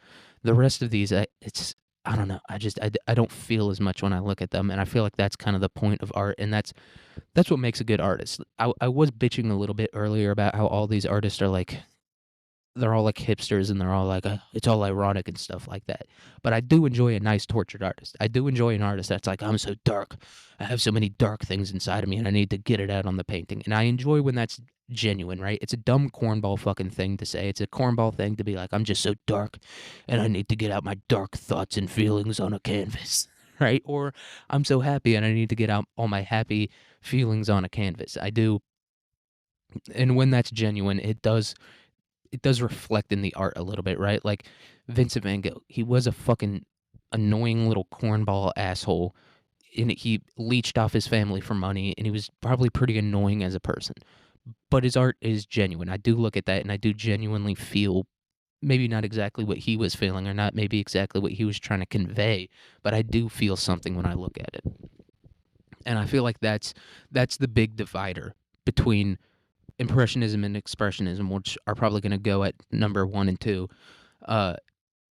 the rest of these it's I don't know. I don't feel as much when I look at them and I feel like that's kind of the point of art and that's what makes a good artist. I was bitching a little bit earlier about how all these artists are like they're all like hipsters and they're all like it's all ironic and stuff like that. But I do enjoy a nice tortured artist. I do enjoy an artist that's like I'm so dark. I have so many dark things inside of me and I need to get it out on the painting. And I enjoy when that's genuine, right? It's a dumb cornball fucking thing to say. It's a cornball thing to be like I'm just so dark and I need to get out my dark thoughts and feelings on a canvas. Right? Or I'm so happy and I need to get out all my happy feelings on a canvas. I do and when that's genuine, it does reflect in the art a little bit, right? Like Vincent Van Gogh, he was a fucking annoying little cornball asshole and he leached off his family for money, and he was probably pretty annoying as a person. But his art is genuine. I do look at that, and I do genuinely feel maybe not exactly what he was feeling or not maybe exactly what he was trying to convey, but I do feel something when I look at it. And I feel like that's the big divider between impressionism and expressionism, which are probably going to go at number 1 and 2. Uh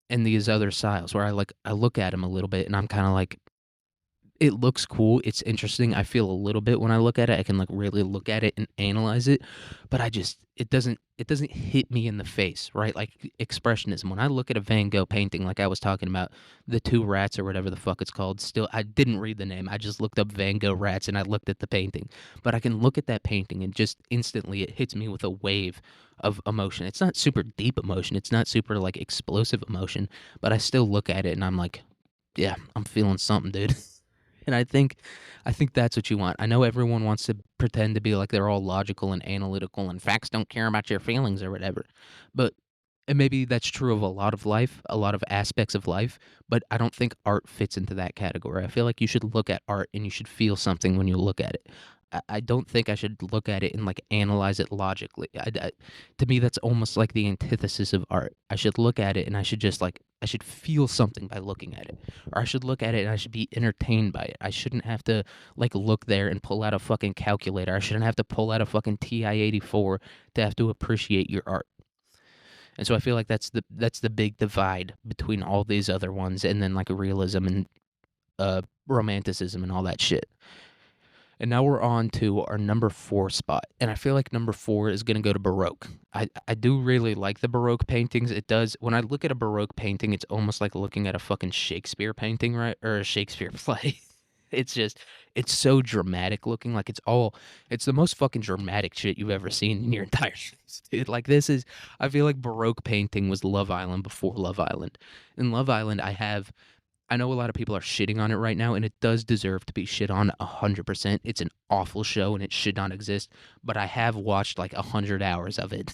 and these other styles where I look at them a little bit and I'm kind of like, it looks cool, it's interesting, I feel a little bit when I look at it, I can, like, really look at it and analyze it, but it doesn't hit me in the face, right? Like, expressionism, when I look at a Van Gogh painting, like I was talking about, The Two Rats or whatever the fuck it's called, still I didn't read the name, I just looked up Van Gogh rats and I looked at the painting, but I can look at that painting and just instantly it hits me with a wave of emotion. It's not super deep emotion, it's not super, like, explosive emotion, but I still look at it and I'm like, "Yeah, I'm feeling something, dude." And I think that's what you want. I know everyone wants to pretend to be like they're all logical and analytical and facts don't care about your feelings or whatever. But and maybe that's true of a lot of life, a lot of aspects of life, but I don't think art fits into that category. I feel like you should look at art and you should feel something when you look at it. I don't think I should look at it and like analyze it logically. To me, that's almost like the antithesis of art. I should look at it and I should just like, I should feel something by looking at it. Or I should look at it and I should be entertained by it. I shouldn't have to like look there and pull out a fucking calculator. I shouldn't have to pull out a fucking TI-84 to have to appreciate your art. And so I feel like that's the big divide between all these other ones and then like realism and romanticism and all that shit. And now we're on to our number 4 spot. And I feel like number 4 is going to go to Baroque. I do really like the Baroque paintings. It does, when I look at a Baroque painting, it's almost like looking at a fucking Shakespeare painting, right? Or a Shakespeare play. It's just, it's so dramatic looking. Like it's the most fucking dramatic shit you've ever seen in your entire face, dude. Like this is, I feel like Baroque painting was Love Island before Love Island. In Love Island, I know a lot of people are shitting on it right now, and it does deserve to be shit on 100%. It's an awful show, and it should not exist. But I have watched like 100 hours of it.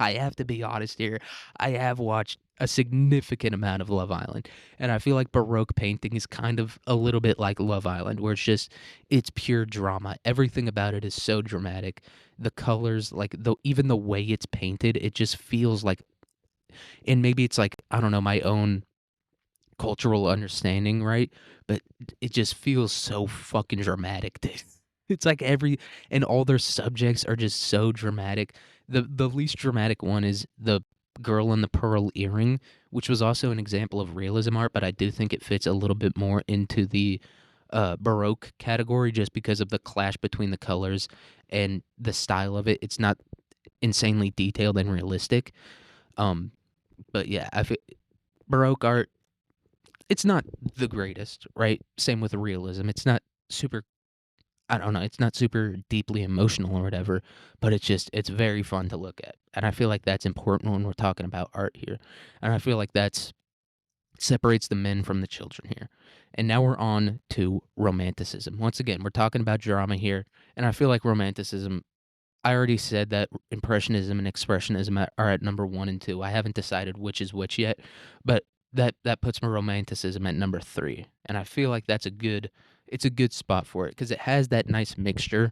I have to be honest here. I have watched a significant amount of Love Island, and I feel like Baroque painting is kind of a little bit like Love Island, where it's pure drama. Everything about it is so dramatic. The colors, like even the way it's painted, it just feels like, and maybe it's like I don't know my own cultural understanding, right? But it just feels so fucking dramatic, dude. It's like and all their subjects are just so dramatic. The least dramatic one is the girl in the pearl earring, which was also an example of realism art, but I do think it fits a little bit more into the Baroque category just because of the clash between the colors and the style of it. It's not insanely detailed and realistic. Um, but yeah, I feel Baroque art, it's not the greatest, right? Same with realism. It's not super, I don't know, it's not super deeply emotional or whatever, but it's very fun to look at. And I feel like that's important when we're talking about art here. And I feel like that's separates the men from the children here. And now we're on to romanticism. Once again, we're talking about drama here, and I feel like romanticism, I already said that Impressionism and Expressionism are at number 1 and 2. I haven't decided which is which yet, but that puts my Romanticism at number 3, and I feel like it's a good spot for it because it has that nice mixture.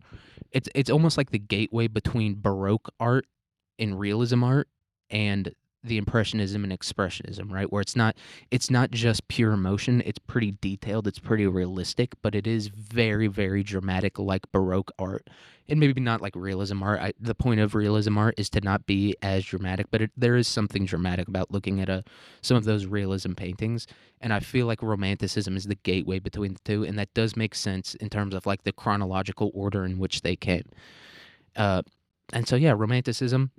It's almost like the gateway between Baroque art and realism art and the Impressionism and Expressionism, right? Where it's not just pure emotion, it's pretty detailed, it's pretty realistic, but it is very, very dramatic like Baroque art. And maybe not like realism art. The point of realism art is to not be as dramatic, but there is something dramatic about looking at some of those realism paintings. And I feel like Romanticism is the gateway between the two, and that does make sense in terms of like the chronological order in which they came. Uh, and so yeah, Romanticism,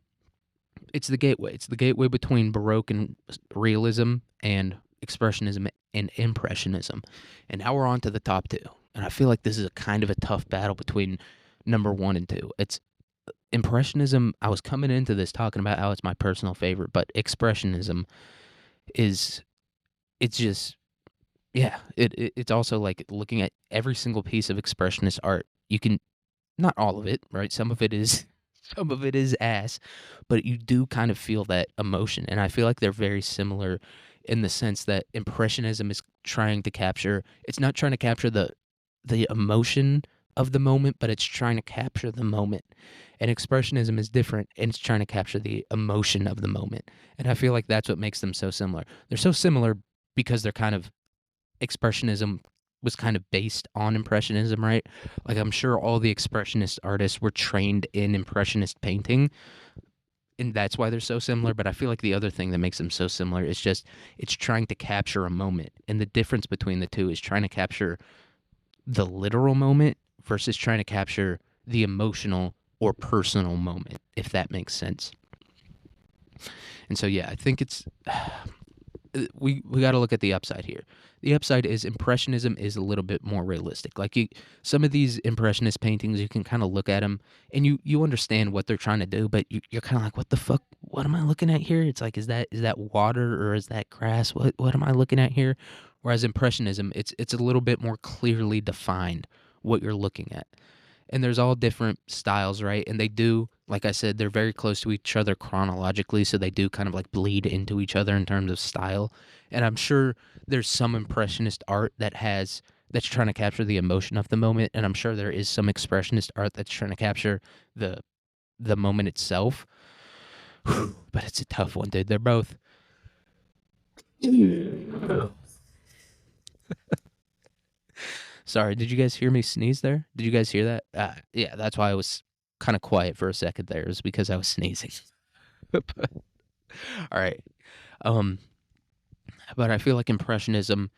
it's the gateway. It's the gateway between Baroque and realism and Expressionism and Impressionism. And now we're on to the top 2. And I feel like this is a kind of a tough battle between number 1 and 2. It's Impressionism. I was coming into this talking about how it's my personal favorite, but Expressionism is, it's just, yeah, it's also like looking at every single piece of expressionist art. You can, not all of it, right? Some of it is some of it is ass, but you do kind of feel that emotion. And I feel like they're very similar in the sense that Impressionism is trying to capture, it's not trying to capture the the emotion of the moment, but it's trying to capture the moment. And expressionism is different, and it's trying to capture the emotion of the moment. And I feel like that's what makes them so similar. They're so similar because they're kind of expressionism was kind of based on impressionism, right? Like I'm sure all the expressionist artists were trained in impressionist painting, and that's why they're so similar. But I feel like the other thing that makes them so similar is just it's trying to capture a moment. And the difference between the two is trying to capture the literal moment versus trying to capture the emotional or personal moment, if that makes sense. And so yeah, I think it's we got to look at the upside here. The upside is impressionism is a little bit more realistic. Like some of these impressionist paintings, you can kind of look at them and you understand what they're trying to do, but you're kind of like, what the fuck? What am I looking at here? It's like, is that water or is that grass? What am I looking at here? Whereas impressionism, it's a little bit more clearly defined what you're looking at. And there's all different styles, right? And they do, like I said, they're very close to each other chronologically, so they do kind of like bleed into each other in terms of style. And I'm sure there's some impressionist art that's trying to capture the emotion of the moment, and I'm sure there is some expressionist art that's trying to capture the the moment itself. But it's a tough one, dude. They're both Sorry, did you guys hear me sneeze there? Did you guys hear that? Yeah, that's why I was kind of quiet for a second there. It was because I was sneezing. All right. Um, but I feel like Impressionism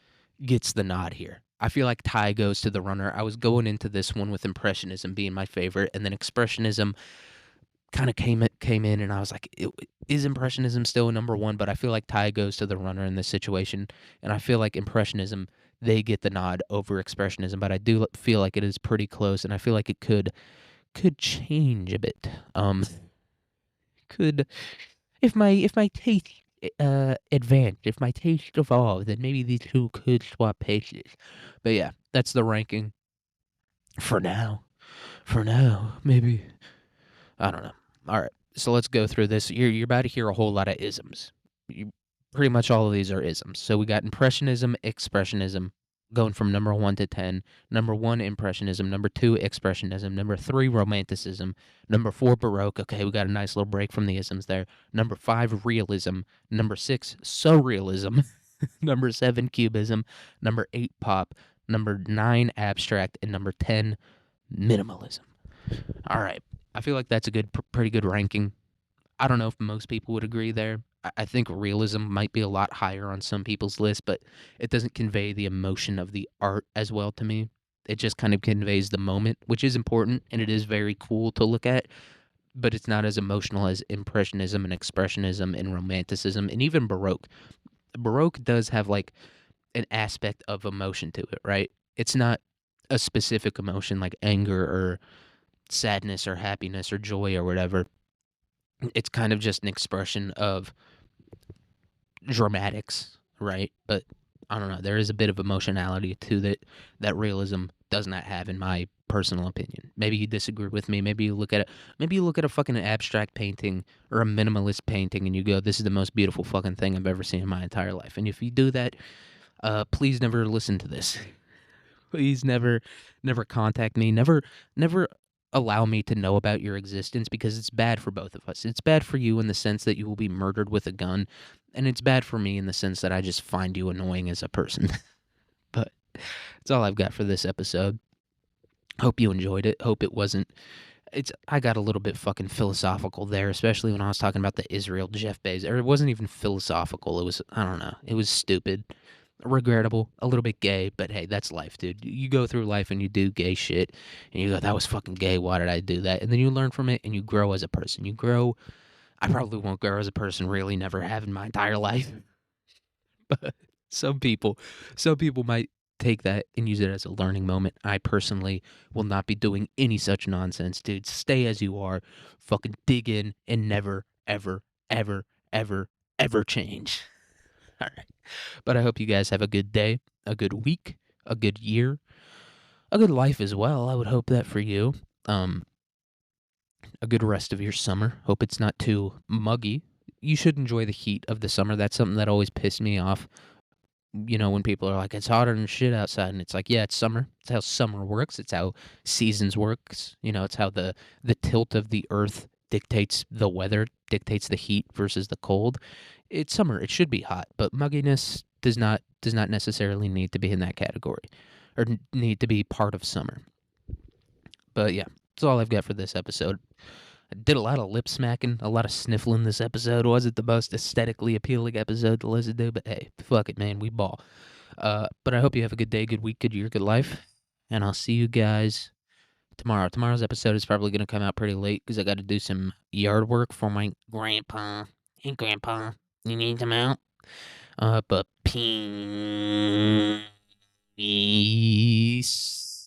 gets the nod here. I feel like tie goes to the runner. I was going into this one with Impressionism being my favorite, and then Expressionism kind of came in, and I was like, is Impressionism still a number one? But I feel like tie goes to the runner in this situation, and I feel like Impressionism they get the nod over Expressionism, but I do feel like it is pretty close, and I feel like it could change a bit. Could if my taste advanced, if my taste evolved, then maybe these two could swap places. But yeah, that's the ranking for now. For now, maybe I don't know. All right, so let's go through this. You're about to hear a whole lot of isms. Pretty much all of these are isms. So we got Impressionism, Expressionism, going from number 1 to 10. Number 1, Impressionism. Number 2, Expressionism. Number 3, Romanticism. Number 4, Baroque. Okay, we got a nice little break from the isms there. Number 5, Realism. Number 6, Surrealism. Number 7, Cubism. Number 8, Pop. Number 9, Abstract. And number 10, Minimalism. All right. I feel like that's a pretty good ranking. I don't know if most people would agree there. I think realism might be a lot higher on some people's list, but it doesn't convey the emotion of the art as well to me. It just kind of conveys the moment, which is important and it is very cool to look at, but it's not as emotional as Impressionism and Expressionism and Romanticism and even Baroque. Baroque does have like an aspect of emotion to it, right? It's not a specific emotion like anger or sadness or happiness or joy or whatever. It's kind of just an expression of dramatics, right? But I don't know. There is a bit of emotionality to that realism does not have, in my personal opinion. Maybe you disagree with me. Maybe you look at it. Maybe you look at a fucking abstract painting or a minimalist painting, and you go, "This is the most beautiful fucking thing I've ever seen in my entire life." And if you do that, please never listen to this. Please never contact me. Never allow me to know about your existence because it's bad for both of us. It's bad for you in the sense that you will be murdered with a gun, and it's bad for me in the sense that I just find you annoying as a person. But that's all I've got for this episode. Hope you enjoyed it. Hope it wasn't it's I got a little bit fucking philosophical there, especially when I was talking about the Israel Jeff Bezos. Or it wasn't even philosophical. It was I don't know. It was stupid, regrettable, a little bit gay. But hey, that's life, dude. You go through life and you do gay shit, and you go, "That was fucking gay. Why did I do that?" And then you learn from it and you grow as a person. You grow. I probably won't grow as a person. Really, never have in my entire life. But some people, some people might take that and use it as a learning moment. I personally will not be doing any such nonsense, dude. Stay as you are. Fucking dig in and never, ever, ever, ever, ever change. All right. But I hope you guys have a good day, a good week, a good year, a good life as well. I would hope that for you. Um, a good rest of your summer. Hope it's not too muggy. You should enjoy the heat of the summer. That's something that always pissed me off when people are like, "It's hotter than shit outside," and it's like, "Yeah, it's summer. It's how summer works. It's how seasons works. It's how the tilt of the earth dictates the weather, dictates the heat versus the cold. It's summer. It should be hot, but mugginess does not necessarily need to be in that category or need to be part of summer. But yeah, that's all I've got for this episode. I did a lot of lip smacking, a lot of sniffling this episode. Wasn't the most aesthetically appealing episode to listen to, but hey, fuck it, man. We ball. But I hope you have a good day, good week, good year, good life. And I'll see you guys tomorrow. Tomorrow's episode is probably going to come out pretty late because I got to do some yard work for my grandpa. Hey, grandpa, you need some help? But peace.